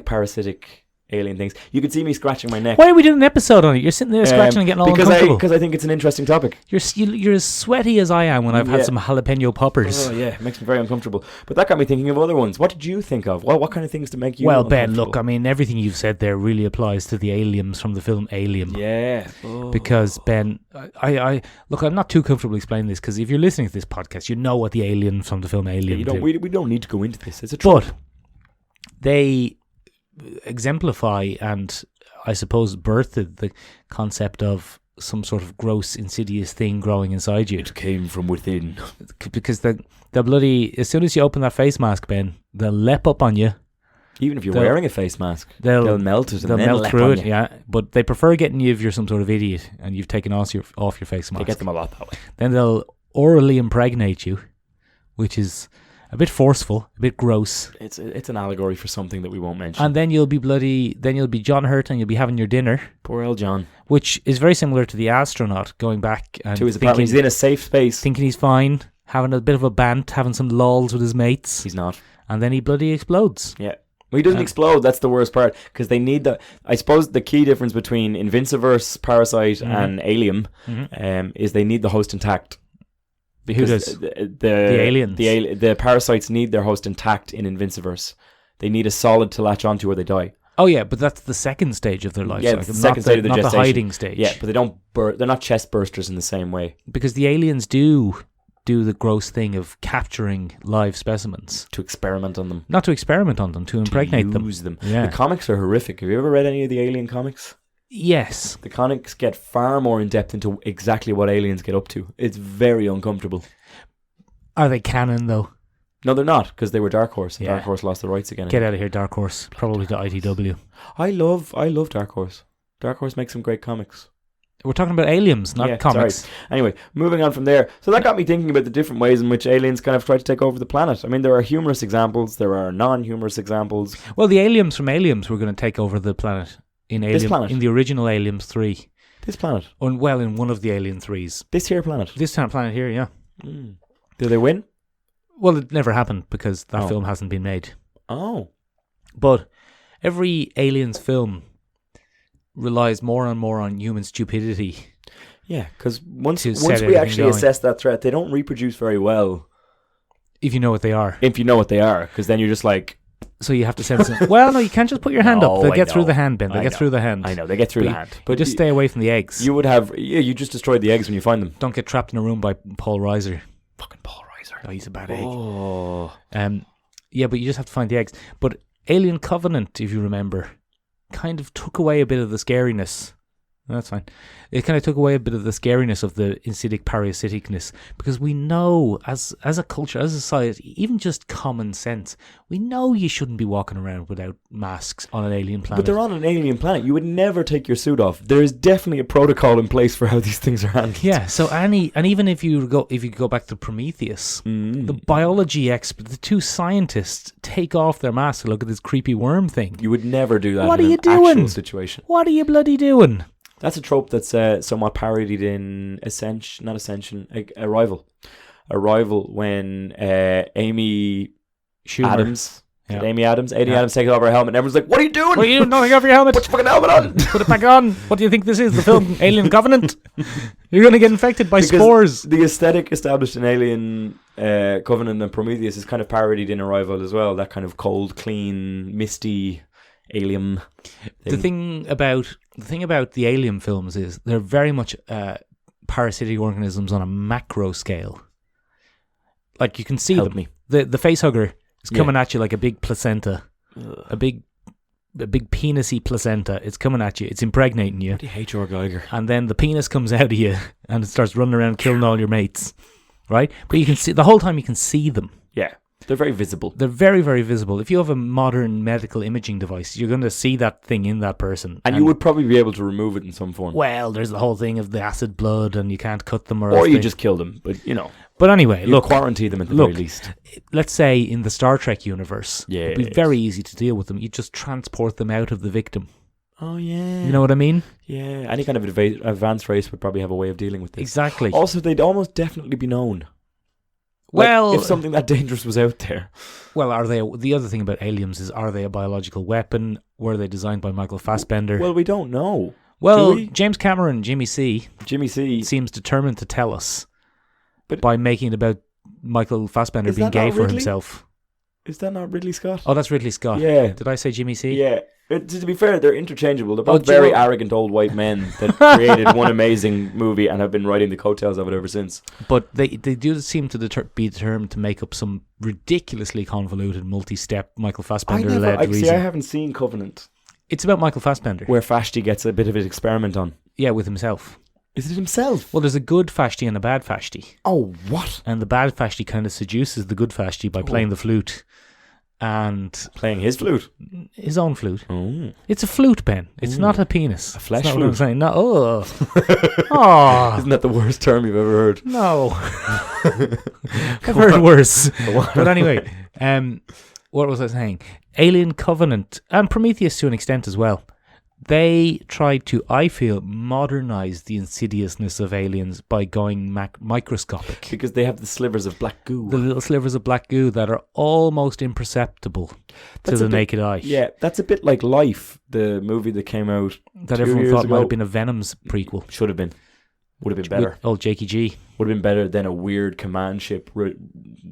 parasitic alien things. You can see me scratching my neck. Why are we doing an episode on it? You're sitting there scratching and getting all uncomfortable. Because I think it's an interesting topic. You're as sweaty as I am when I've had some jalapeno poppers. Oh yeah, it makes me very uncomfortable. But that got me thinking of other ones. What did you think of? What kind of things to make you Well, Ben, uncomfortable? look, I mean, everything you've said there really applies to the Aliems from the film Alien. Yeah. Because, Ben, I look, I'm not too comfortable explaining this, because if you're listening to this podcast, you know what the alien from the film Alien do. We don't need to go into this. It's a trope. But they exemplify and, I suppose, birthed the concept of some sort of gross, insidious thing growing inside you. It came from within. Because the bloody, as soon as you open that face mask, Ben, they'll lep up on you. Even if you're wearing a face mask, they'll melt it and they'll then melt lep through on it, you. yeah. But they prefer getting you if you're some sort of idiot and you've taken off your face mask. They get them a lot that way. Then they'll orally impregnate you, which is a bit forceful, a bit gross. It's an allegory for something that we won't mention. And then you'll be John Hurt and you'll be having your dinner. Poor old John. Which is very similar to the astronaut going back and To his apartment. He's in a safe space. thinking he's fine, having a bit of a bant, having some lols with his mates. He's not. And then he bloody explodes. Yeah. Well, he doesn't explode. That's the worst part. Because they need I suppose the key difference between Invinciverse, Parasite, and Alien is they need the host intact. Who does? The aliens. The parasites need their host intact in Invinciverse. They need a solid to latch onto or they die. Oh yeah, but that's the second stage of their life Yeah, cycle, it's the second stage of the not gestation. the hiding stage. Yeah, but they don't. They're not chest bursters in the same way. Because the aliens do the gross thing of capturing live specimens. To experiment on them. Not to experiment on them, to impregnate them. Use them. Yeah. The comics are horrific. Have you ever read any of the Alien comics? Yes. The comics get far more in depth into exactly what aliens get up to. It's very uncomfortable. Are they canon though? No, they're not, because they were Dark Horse. And Yeah. Dark Horse lost the rights again. Get out of here, Dark Horse. Probably to ITW. I love Dark Horse. Dark Horse makes some great comics. We're talking about aliens, not Yeah, comics. sorry. Anyway, moving on from there. So that got me thinking about the different ways in which aliens kind of try to take over the planet. I mean, there are humorous examples. There are non-humorous examples. Well, the aliens from Aliens were going to take over the planet in This planet? in the original Aliens 3. This planet. In one of the Alien 3s. This here planet. This planet here, yeah. Mm. Do they win? Well, it never happened because that Oh. film hasn't been made. Oh. But every Aliens film relies more and more on human stupidity. Yeah, because once To we set everything actually going. assess that threat, they don't reproduce very well If you know what they are. if you know what they are, because then you're just like... So you have to sense it. Well, no, you can't just put your hand No, up. They'll I get through know. the hand, Ben. They'll I get know. through the hand. I know, they get through the But hand. But just stay away from the eggs. You would have... Yeah, you just destroyed the eggs when you find them. Don't get trapped in a room by Paul Reiser. Fucking Paul Reiser. Oh, he's a bad egg. Oh. Yeah, but you just have to find the eggs. But Alien Covenant, if you remember, kind of took away a bit of the scariness. That's fine. It kind of took away a bit of the scariness of the insidic parasiticness, because we know, as a culture, as a society, even just common sense, we know you shouldn't be walking around without masks on an alien planet. But they're on an alien planet. You would never take your suit off. There is definitely a protocol in place for how these things are handled. Yeah. So and even if you go back to Prometheus, the biology expert, the two scientists take off their masks to look at this creepy worm thing. You would never do that. What in are you an doing? actual situation. What are you bloody doing? That's a trope that's somewhat parodied in Arrival. Arrival, when Amy Schumer. Adams, Yeah. Amy Adams takes off her helmet and everyone's like, what are you doing? What are you doing? Take off your helmet. Put your fucking helmet on. Put it back on. What do you think this is? The film Alien Covenant? You're going to get infected by spores. The aesthetic established in Alien Covenant and Prometheus is kind of parodied in Arrival as well. That kind of cold, clean, misty alien thing. The thing about the Alien films is they're very much parasitic organisms on a macro scale. Like, you can see Help them. me. The facehugger is coming at you like a big placenta. A big penisy placenta. It's coming at you. It's impregnating you. What do you hate, George Geiger? And then the penis comes out of you and it starts running around killing all your mates. Right? But you can see, the whole time you can see them. Yeah. They're very visible. They're very, very visible. If you have a modern medical imaging device, you're going to see that thing in that person. And you would probably be able to remove it in some form. Well, there's the whole thing of the acid blood and you can't cut them. Or you just kill them. But, you know. But anyway, you quarantine them at the very least. Let's say in the Star Trek universe, yes. it'd be very easy to deal with them. You just transport them out of the victim. Oh, yeah. You know what I mean? Yeah. Any kind of advanced race would probably have a way of dealing with this. Exactly. Also, they'd almost definitely be known. Well, if something that dangerous was out there. Well, are they? The other thing about Aliems is, are they a biological weapon? Were they designed by Michael Fassbender? Well, we don't know. Well, do we? James Cameron, Jimmy C, seems determined to tell us, but by making it about Michael Fassbender being gay for himself. Is that not Ridley Scott? Oh, that's Ridley Scott. Yeah. Did I say Jimmy C? Yeah. To be fair, they're interchangeable. They're both very arrogant old white men that created one amazing movie and have been riding the coattails of it ever since. But they do seem to be determined to make up some ridiculously convoluted multi-step Michael Fassbender-led reason. I haven't seen Covenant. It's about Michael Fassbender. Where Fashti gets a bit of an experiment on. Yeah, with himself. Is it himself? Well, there's a good Fashti and a bad Fashti. Oh, what? And the bad Fashti kind of seduces the good Fashti by playing the flute. And playing his flute, his own flute. Oh, it's a flute, Ben. It's not a penis. A flesh flute. flute. What I'm saying. No. Oh. Isn't that the worst term you've ever heard? No. I've heard worse. But anyway, what was I saying? Alien Covenant and Prometheus to an extent as well. They tried to, I feel, modernize the insidiousness of aliens by going microscopic. Because they have the slivers of black goo. The little slivers of black goo that are almost imperceptible to the naked eye. Yeah, that's a bit like Life, the movie that came out that everyone thought might have been a Venom's prequel. Should have been. Would have been better. With old Jakey G. Would have been better than a weird command ship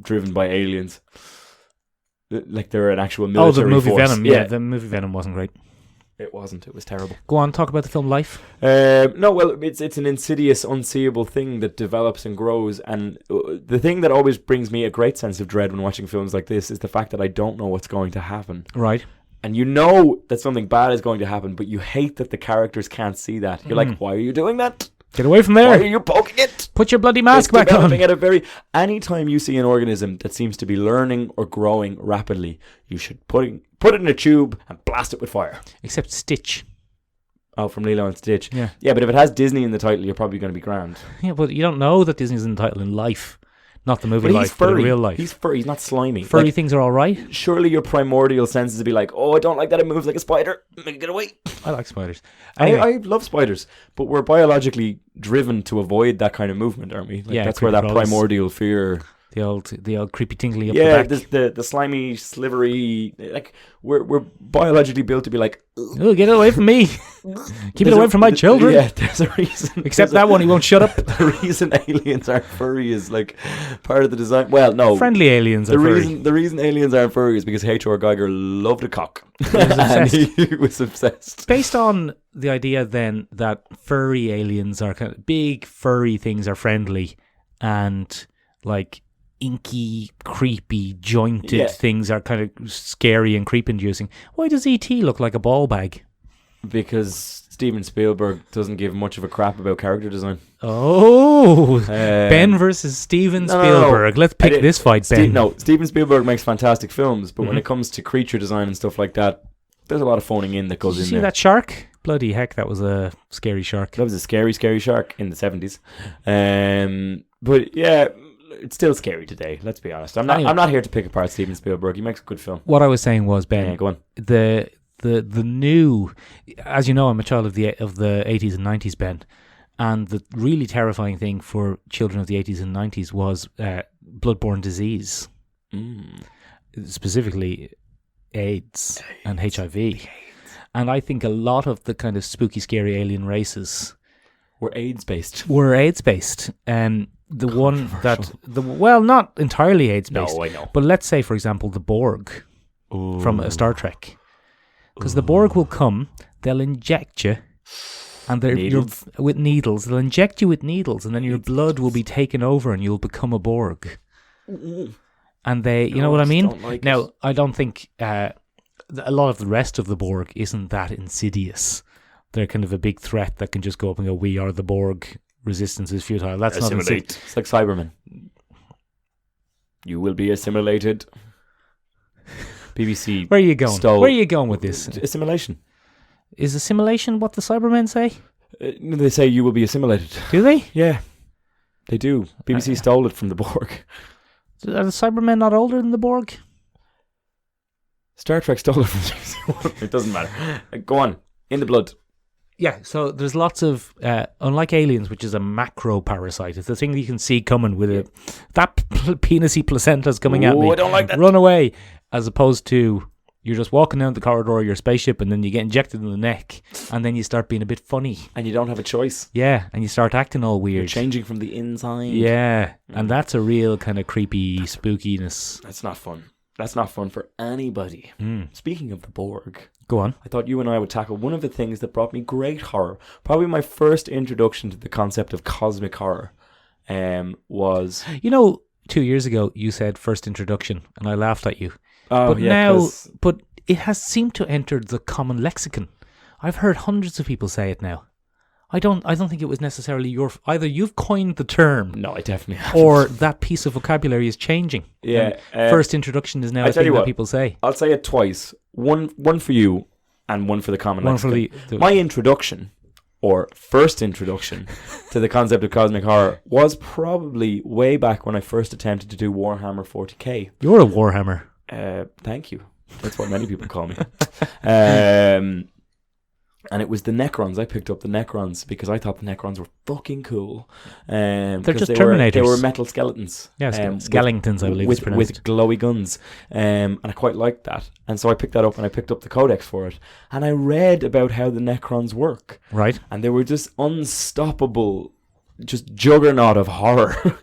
driven by aliens. Like they're an actual military force. Oh, the movie force. Venom. Yeah, the movie Venom wasn't great. It wasn't. It was terrible. Go on, talk about the film Life. No, well, it's an insidious, unseeable thing that develops and grows. And the thing that always brings me a great sense of dread when watching films like this is the fact that I don't know what's going to happen. Right. And you know that something bad is going to happen, but you hate that the characters can't see that. You're like, why are you doing that? Get away from there. Why are you poking it? Put your bloody mask back on. Anytime you see an organism that seems to be learning or growing rapidly, you should put it in a tube and blast it with fire. Except Stitch. Oh, from Lilo and Stitch. Yeah. Yeah, but if it has Disney in the title, you're probably going to be grand. Yeah, but you don't know that Disney's in the title in Life. Not the movie Life, but in real life. He's furry. He's not slimy. Furry things are all right. Surely your primordial senses would be like, oh, I don't like that it moves like a spider. Make it get away. I like spiders. Anyway. I love spiders, but we're biologically driven to avoid that kind of movement, aren't we? Like, yeah, that's where that primordial fear... The old creepy tingly up the back. Yeah, the slimy, slivery... Like, we're biologically built to be like... Oh, get it away from me. Keep it away from my children. Yeah, there's a reason. Except that one, he won't shut up. The reason aliens aren't furry is like part of the design. Well, no. Friendly aliens are furry. The reason aliens aren't furry is because H.R. Geiger loved a cock. And he was obsessed. Based on the idea then that furry aliens are kind of big furry things are friendly and like inky, creepy, jointed things are kind of scary and creep-inducing. Why does E.T. look like a ball bag? because Steven Spielberg doesn't give much of a crap about character design. Oh, Ben versus Steven Spielberg. Let's pick this fight, Ben. Steven Spielberg makes fantastic films, but when it comes to creature design and stuff like that, there's a lot of phoning in that goes in there. Did you see that shark? Bloody heck, that was a scary shark. That was a scary, scary shark in the 70s. But yeah, it's still scary today, let's be honest. I'm not here to pick apart Steven Spielberg. He makes a good film. What I was saying was, Ben, go on. The new, as you know, I'm a child of the 80s and 90s, Ben, and the really terrifying thing for children of the 80s and 90s was bloodborne disease, specifically AIDS and HIV. And I think a lot of the kind of spooky, scary alien races were AIDS based. Not entirely AIDS based. No, I know. But let's say, for example, the Borg from Star Trek. Because the Borg will come, they'll inject you, and with needles. They'll inject you with needles, and then your blood will be taken over, and you'll become a Borg. And you know what I mean? Now, I don't think a lot of the rest of the Borg isn't that insidious. They're kind of a big threat that can just go up and go, "We are the Borg. Resistance is futile." That's not assimilate. It's like Cybermen. You will be assimilated. BBC. Where are you going? Where are you going with this? Assimilation. Is assimilation what the Cybermen say? They say you will be assimilated. Do they? Yeah, they do. BBC stole it from the Borg. Are the Cybermen not older than the Borg? Star Trek stole it from BBC. It doesn't matter. Go on. In the blood. Yeah, so there's lots of, unlike aliens, which is a macro parasite, it's the thing that you can see coming with that penisy placenta's coming at me. I don't like that. Run away. As opposed to, you're just walking down the corridor of your spaceship and then you get injected in the neck and then you start being a bit funny. And you don't have a choice. Yeah, and you start acting all weird. You're changing from the inside. Yeah, and that's a real kind of creepy spookiness. That's not fun. That's not fun for anybody. Speaking of the Borg... Go on. I thought you and I would tackle one of the things that brought me great horror. Probably my first introduction to the concept of cosmic horror was... 2 years ago you said first introduction and I laughed at you. Oh, but yeah. Now, but it has seemed to enter the common lexicon. I've heard hundreds of people say it now. I don't think it was necessarily either you've coined the term. No, I definitely haven't. Or that piece of vocabulary is changing. Yeah. First introduction is now a thing that people say. I'll say it twice. One for you and one for the common lexicon. My introduction, or first introduction, to the concept of cosmic horror was probably way back when I first attempted to do Warhammer 40k. You're a Warhammer. Thank you. That's what many people call me. And it was the Necrons. I picked up the Necrons because I thought the Necrons were fucking cool. They're just Terminators. They were metal skeletons. Yeah, skeletons, I believe it's pronounced. With glowy guns. And I quite liked that. And so I picked that up and I picked up the codex for it. And I read about how the Necrons work. Right. And they were just unstoppable, just juggernaut of horror.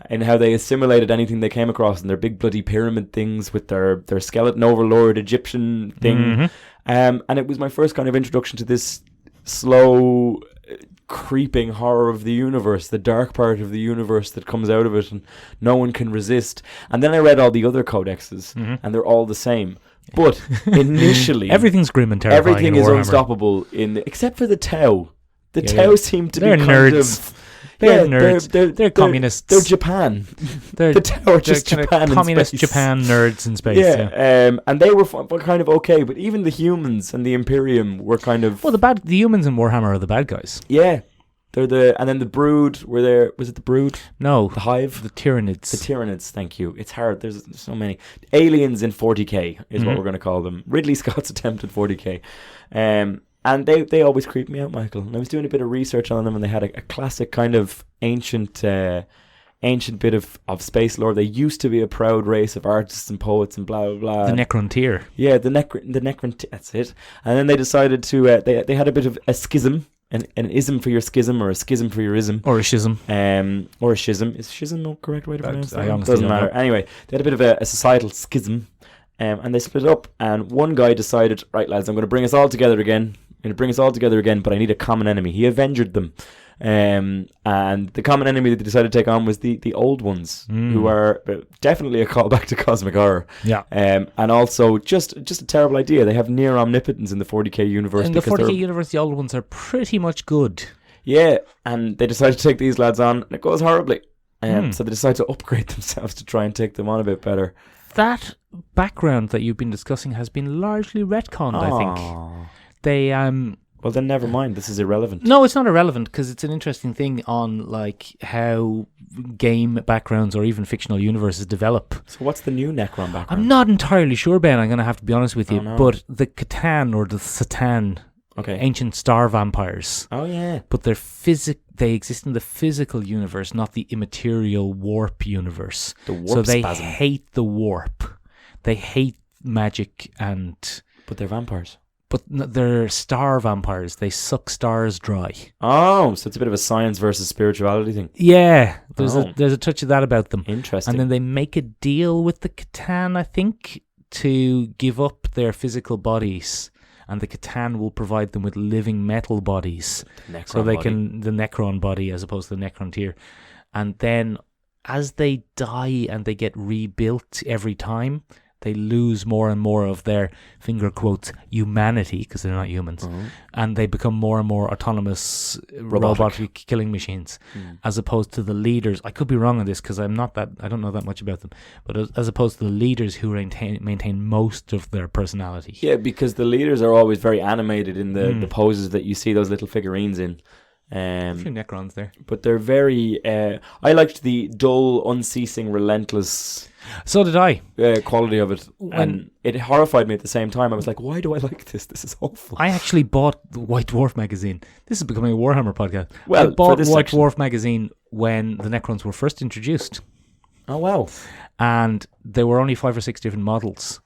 And how they assimilated anything they came across, and their big bloody pyramid things with their skeleton overlord Egyptian thing. Mm-hmm. And it was my first kind of introduction to this slow, creeping horror of the universe, the dark part of the universe that comes out of it and no one can resist. And then I read all the other codexes, and they're all the same. But initially... everything's grim and terrifying. Everything is unstoppable, except for the Tau. The Tau seem to be nerds. They're nerds. They're communists. They're Japan. The Tau are just Japan communist in space. Japan nerds in space. Yeah. And they were kind of okay, but even the humans and the Imperium were kind of... Well, the humans in Warhammer are the bad guys. Yeah. And then the Brood were there. Was it the Brood? No. The Hive? The Tyranids. The Tyranids, thank you. It's hard. There's so many. Aliens in 40k is what we're going to call them. Ridley Scott's attempt at 40k. And they always creep me out, Michael. And I was doing a bit of research on them, and they had a classic kind of ancient bit of space lore. They used to be a proud race of artists and poets and blah, blah, blah. The Necrontyr. Yeah, the Necrontyr, that's it. And then they decided to, they had a bit of a schism, an ism for your schism, or a schism for your ism. Or a schism. Or a schism. Is schism the correct way to pronounce that? Doesn't matter. Anyway, they had a bit of a societal schism, and they split up, and one guy decided, right, lads, I'm going to bring us all together again, but I need a common enemy. He Avenged them. And the common enemy that they decided to take on was the old ones, who are definitely a callback to cosmic horror. Yeah. And also just a terrible idea. They have near omnipotence in the 40k universe. In the 40k universe, the old ones are pretty much good. Yeah, and they decided to take these lads on, and it goes horribly. So they decide to upgrade themselves to try and take them on a bit better. That background that you've been discussing has been largely retconned, I think. They Well, then never mind. This is irrelevant. No, it's not irrelevant because it's an interesting thing on like how game backgrounds or even fictional universes develop. So what's the new Necron background? I'm not entirely sure, Ben. I'm going to have to be honest with you. no. But the Catan or the Satan, ancient star vampires. Oh, yeah. But they exist in the physical universe, not the immaterial warp universe. The warp so they spasm. hate the warp. They hate magic and... But they're vampires. But they're star vampires. They suck stars dry. Oh, so it's a bit of a science versus spirituality thing. Yeah, there's a touch of that about them. Interesting. And then they make a deal with the Catan, I think, to give up their physical bodies, and the Catan will provide them with living metal bodies, so they can the Necron body as opposed to the Necron tier. And then, as they die and they get rebuilt every time, they lose more and more of their, finger quotes, humanity, because they're not humans, and they become more and more autonomous robotic killing machines, as opposed to the leaders. I could be wrong on this because I don't know that much about them, but as opposed to the leaders who maintain most of their personality. Yeah, because the leaders are always very animated in the poses that you see those little figurines in. A few Necrons there. But they're very... I liked the dull, unceasing, relentless... So did I. Quality of it. And it horrified me at the same time. I was like, why do I like this? This is awful. I actually bought the White Dwarf magazine. This is becoming a Warhammer podcast. Well, I bought this White Dwarf magazine when the Necrons were first introduced. Oh, wow. And there were only 5 or 6 different models.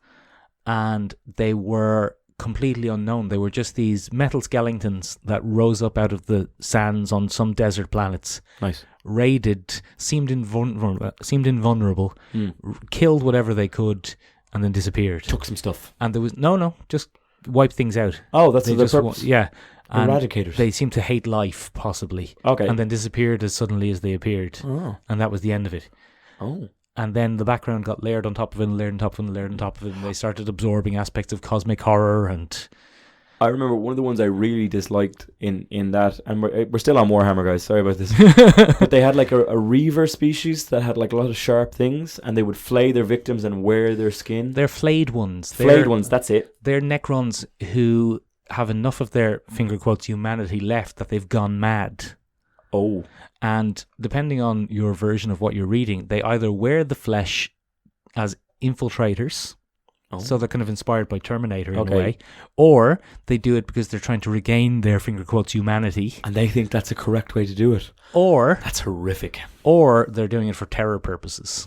And they were completely unknown. They were just these metal skeletons that rose up out of the sands on some desert planets. Nice. Raided, seemed invulnerable, killed whatever they could, and then disappeared. Took some stuff. And there was just wiped things out. Oh, that's the purpose. Yeah. And Eradicators. they seemed to hate life, possibly. Okay. And then disappeared as suddenly as they appeared. Oh. And that was the end of it. Oh. And then the background got layered on top of it, and layered on top of it, and layered on top of it, and they started absorbing aspects of cosmic horror. And I remember one of the ones I really disliked in that, and we're still on Warhammer, guys, sorry about this, but they had like a reaver species that had like a lot of sharp things, and they would flay their victims and wear their skin. They're flayed ones. Flayed ones, that's it. They're Necrons who have enough of their, finger quotes, humanity left that they've gone mad. Oh. And depending on your version of what you're reading, they either wear the flesh as infiltrators, so they're kind of inspired by Terminator in a way, or they do it because they're trying to regain their, finger quotes, humanity. And they think that's a correct way to do it. Or that's horrific. Or they're doing it for terror purposes,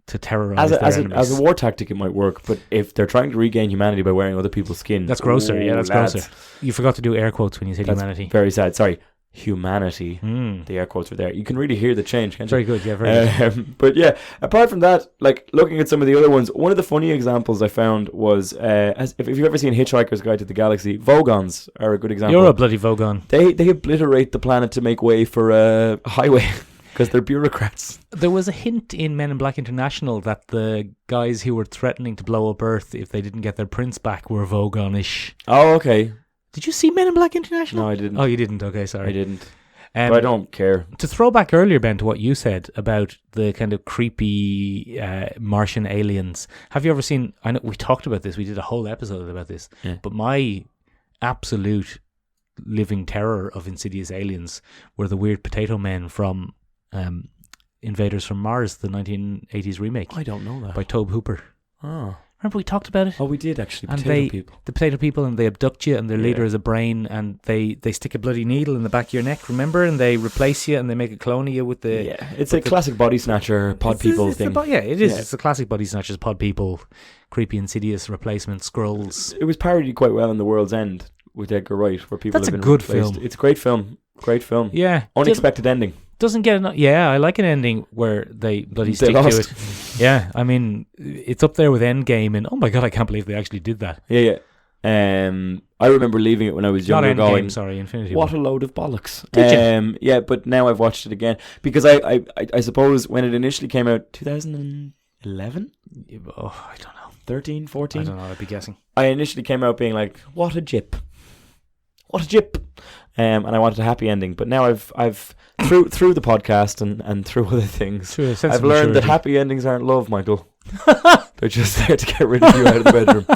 to terrorize their enemies. As a war tactic, it might work, but if they're trying to regain humanity by wearing other people's skin... That's grosser, that's grosser. You forgot to do air quotes when you said humanity. Very sad, sorry. Humanity. The air quotes were there. You can really hear the change, can't you? Very good, yeah, very good. But yeah, apart from that, like looking at some of the other ones, one of the funny examples I found was, if you've ever seen Hitchhiker's Guide to the Galaxy, Vogons are a good example. You're a bloody Vogon. They obliterate the planet to make way for a highway because they're bureaucrats. There was a hint in Men in Black International that the guys who were threatening to blow up Earth if they didn't get their prince back were Vogonish. Oh, okay. Did you see Men in Black International? No, I didn't. Oh, you didn't? Okay, sorry. I didn't. But I don't care. To throw back earlier, Ben, to what you said about the kind of creepy Martian aliens. Have you ever seen... I know we talked about this. We did a whole episode about this. Yeah. But my absolute living terror of insidious aliens were the weird potato men from Invaders from Mars, the 1980s remake. I don't know that. By Tobe Hooper. Oh. Remember we talked about it? Oh, we did actually. The potato people, and they abduct you, and their leader is a brain, and they stick a bloody needle in the back of your neck, remember? And they replace you, and they make a clone of you with the... Yeah, it's a classic body snatcher, pod people thing. It is. It's a classic body snatchers, pod people, creepy, insidious replacement, scrolls. It was parodied quite well in The World's End with Edgar Wright, where people That's have been a good replaced. film. It's a great film. Great film. Yeah. Unexpected ending. Doesn't get enough. Yeah, I like an ending where they bloody stick to it. Yeah, I mean, it's up there with Endgame, and oh my god, I can't believe they actually did that. Yeah. I remember leaving it when I was Not younger, Endgame, going, sorry, Infinity what War. a load of bollocks. Did you? Yeah, but now I've watched it again because I suppose when it initially came out, 2011, Oh, I don't know. 13, 14. I don't know. I'd be guessing. I initially came out being like, what a jip. What a jip. And I wanted a happy ending. But now I've through the podcast and through other things, Through a sense I've of learned that maturity. happy endings aren't love, Michael. They're just there to get rid of you out of the bedroom.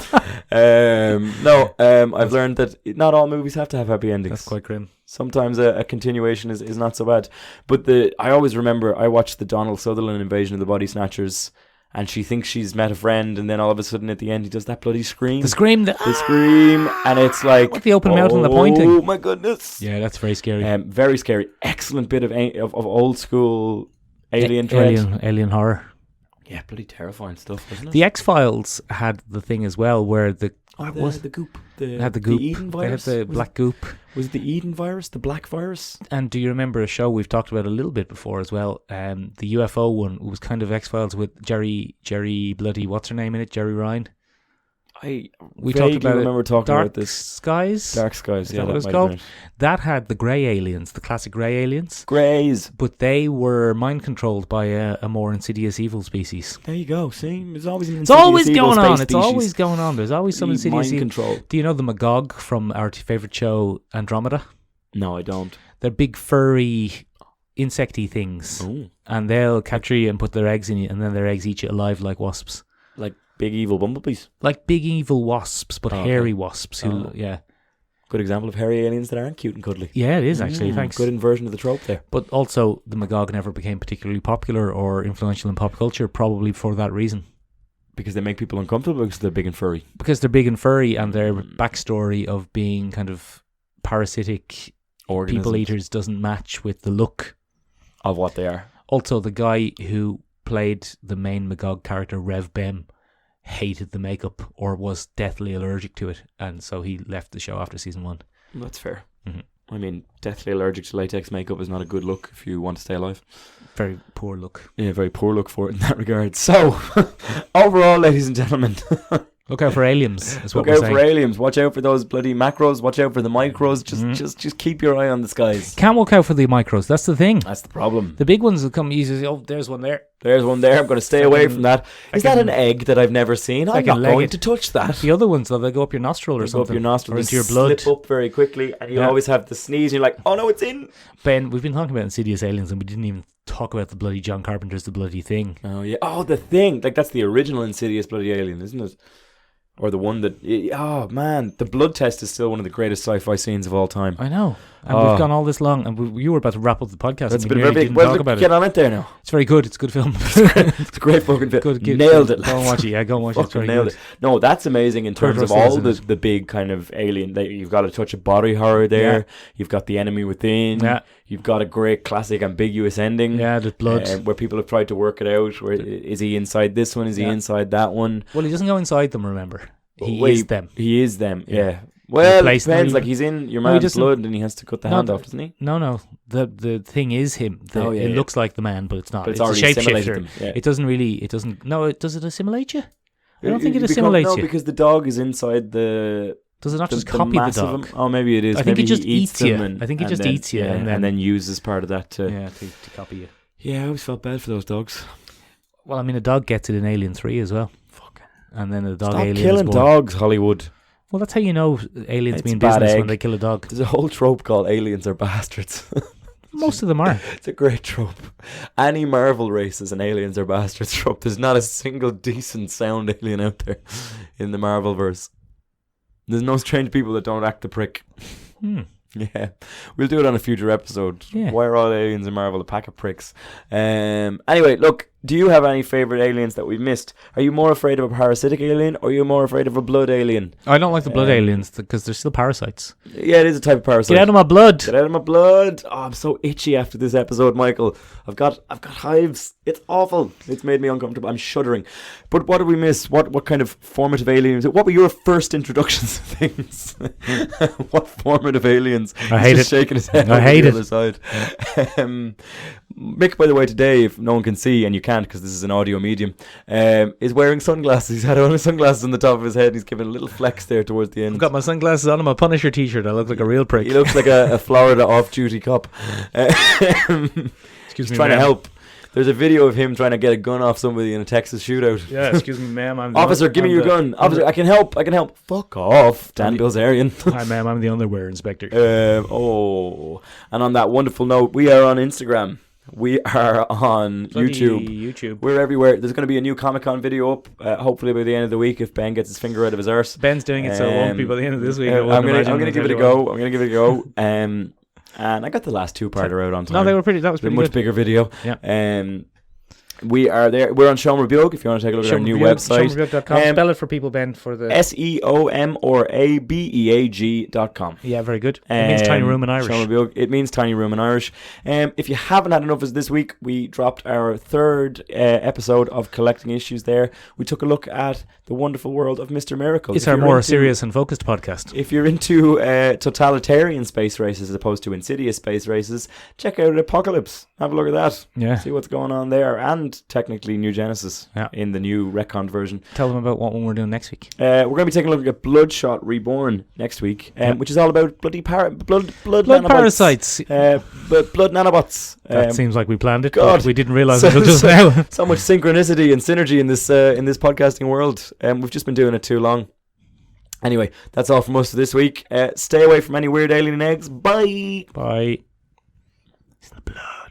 I've learned that not all movies have to have happy endings. That's quite grim. Sometimes a continuation is not so bad. But I always remember I watched the Donald Sutherland Invasion of the Body Snatchers, and she thinks she's met a friend, and then all of a sudden at the end he does that bloody scream. The scream. The scream, and it's like... With the open mouth and the pointing. Oh my goodness. Yeah, that's very scary. Very scary. Excellent bit of old school alien dread. Alien horror. Yeah, bloody terrifying stuff, wasn't it? The X-Files had the thing as well where the goop. they had the goop. The Eden They virus. had the black goop. Was it the Eden virus? The black virus? And do you remember a show we've talked about a little bit before as well? The UFO one was kind of X-Files with Jerry bloody, what's her name in it? Jerry Ryan. We We vaguely talked about it. remember talking Dark about this. Skies? Dark Skies, yeah, that what it was might called? have been That had the grey aliens, the classic grey aliens. it. Greys. But they were mind controlled by a more insidious evil species. There you go. See, there's always an It's always insidious evil going on. space It's species. always going on. There's always some insidious mind evil. control. Do you know the Magog from our favourite show Andromeda? No, I don't. They're big furry insecty things. Oh, And they'll capture you and put their eggs in you, and then their eggs eat you alive like wasps. like big evil bumblebees. Like big evil wasps, but Oh, okay. hairy wasps. Oh. Yeah. Good example of hairy aliens that aren't cute and cuddly. Yeah, it is actually. Mm, Thanks. Good inversion of the trope there. But also, the Magog never became particularly popular or influential in pop culture, probably for that reason. Because they make people uncomfortable because they're big and furry. Because they're big and furry, and their backstory of being kind of parasitic Organisms people eaters doesn't match with the look. of what they are. Also, the guy who played the main Magog character, Rev Bem, hated the makeup or was deathly allergic to it, and so he left the show after season 1. That's fair. Mhm. I mean, deathly allergic to latex makeup is not a good look if you want to stay alive. Very poor look. Yeah, very poor look for it in that regard. So, overall, ladies and gentlemen, Look out for Aliems, is what look we're out saying. for aliens. Watch out for those bloody macros. Watch out for the micros. Just keep your eye on the skies. Can't look out for the micros, that's the thing. That's the problem. The big ones will come easy. Oh, there's one there. There's one there. I'm going to stay away from that. Is that an Fucking- egg that I've never seen? I'm like a not going leg- to touch that. The other ones, though, they go up your nostril or They go something. up your nostril, or they into your blood. slip up very quickly, and you Yeah. always have the sneeze. And you're like, oh no, it's in. Ben, we've been talking about Insidious Aliens, and we didn't even talk about the bloody John Carpenter's The Bloody Thing. Oh yeah. Oh, the thing. Like that's the original Insidious bloody alien, isn't it? Or the one that... Oh, man. The blood test is still one of the greatest sci-fi scenes of all time. I know. And Oh. we've gone all this long, and you were about to wrap up the podcast. That's and been we very nearly big. didn't Well, talk look, about get it. on it there now. It's very good. It's a good film. It's a great fucking film. Good, Nailed it. Go and watch it. Yeah, go and watch it. It's Fucking very nailed good. it. No, that's amazing in Kurt terms of Russell is all in it. the big kind of alien. You've got a touch of body horror there. Yeah. You've got The Enemy Within. Yeah. You've got a great classic ambiguous ending. Yeah, there's blood. Where people have tried to work it out. Where is he inside this one? Is he Yeah. inside that one? Well, he doesn't go inside them, remember. He Wait, is them. He is them. Yeah. Yeah. Well, it Replace them depends. even. Like he's in your No, he man's doesn't- blood, and he has to cut the No, hand the- off, doesn't he? No. The thing is him. Oh, yeah, It yeah. looks like the man, but it's not. But it's a already assimilated shapeshifter. them. Yeah. It doesn't really... It doesn't... No, does it assimilate you? I don't think it Because- assimilates no, you. because the dog is inside the... Does it not the, just the copy the mass of dog? them. Oh, maybe it is. I think maybe he just he eats eats you. them and, I think he and just then, eats you yeah, and then- uses part of that to... Yeah, to copy you. Yeah, I always felt bad for those dogs. Well, I mean, a dog gets it in Alien 3 as well. Fucking... And then a dog Stop alien killing is born. dogs, Hollywood. Well, that's how you know aliens It's mean bad business egg. when they kill a dog. There's a whole trope called aliens are bastards. Most of them are. It's a great trope. Any Marvel races and aliens are bastards trope. There's not a single decent sound alien out there in the Marvel verse. There's no strange people that don't act the prick. Yeah, we'll do it on a future episode. Yeah. Why are all aliens in Marvel a pack of pricks? Anyway, look, do you have any favourite aliens that we've missed? Are you more afraid of a parasitic alien or are you more afraid of a blood alien? I don't like the blood aliens because they're still parasites. Yeah, it is a type of parasite. Get out of my blood. Get out of my blood. Oh, I'm so itchy after this episode, Michael. I've got hives. It's awful. It's made me uncomfortable. I'm shuddering. But what did we miss? What kind of formative aliens? What were your first introductions to things? What formative aliens? I hate He's just it. shaking his head I over hate the it. other side. Mick, by the way, today, if no one can see, and you can't because this is an audio medium, is wearing sunglasses. He's had on his sunglasses on the top of his head. He's giving a little flex there towards the end. I've got my sunglasses on and my Punisher t-shirt. I look like a real prick. He looks like a Florida off-duty cop. Excuse He's me, trying to ma'am. help. There's a video of him trying to get a gun off somebody in a Texas shootout. Yeah, excuse me, ma'am. I'm Officer, give me your gun. Officer, I can help. Fuck off, Dan Bilzerian. Hi, ma'am. I'm the underwear inspector. And on that wonderful note, we are on Instagram. We are on YouTube. We're everywhere. There's going to be a new Comic-Con video up, hopefully by the end of the week if Ben gets his finger out of his arse. Ben's doing it, so it won't be by the end of this week. I'm going to give it a go. And I got the last two-parter out on time. No, they were pretty. That was pretty much good. bigger video. Yeah. We are there. We're on Sean Rebuke if you want to take a look at our new website. SeomRebuke.com. Spell it for people, Ben, for the SeomRabeag.com. Yeah, very good. It means tiny room in Irish. Sean Rebuke. It means tiny room in Irish. If you haven't had enough of this week, we dropped our third episode of Collecting Issues there. We took a look at the wonderful world of Mr. Miracle. It's our more serious and focused podcast. If you're into totalitarian space races as opposed to insidious space races, check out Apocalypse. Have a look at that. Yeah. See what's going on there. And technically New Genesis in the new retconned version. Tell them about what one we're doing next week. We're going to be taking a look at Bloodshot Reborn next week, which is all about bloody blood parasites. Blood nanobots. That seems like we planned it, God. but we didn't realise until just now. So much synchronicity and synergy in this podcasting world. We've just been doing it too long. Anyway, that's all from us this week. Stay away from any weird alien eggs. Bye. Bye. It's the blood.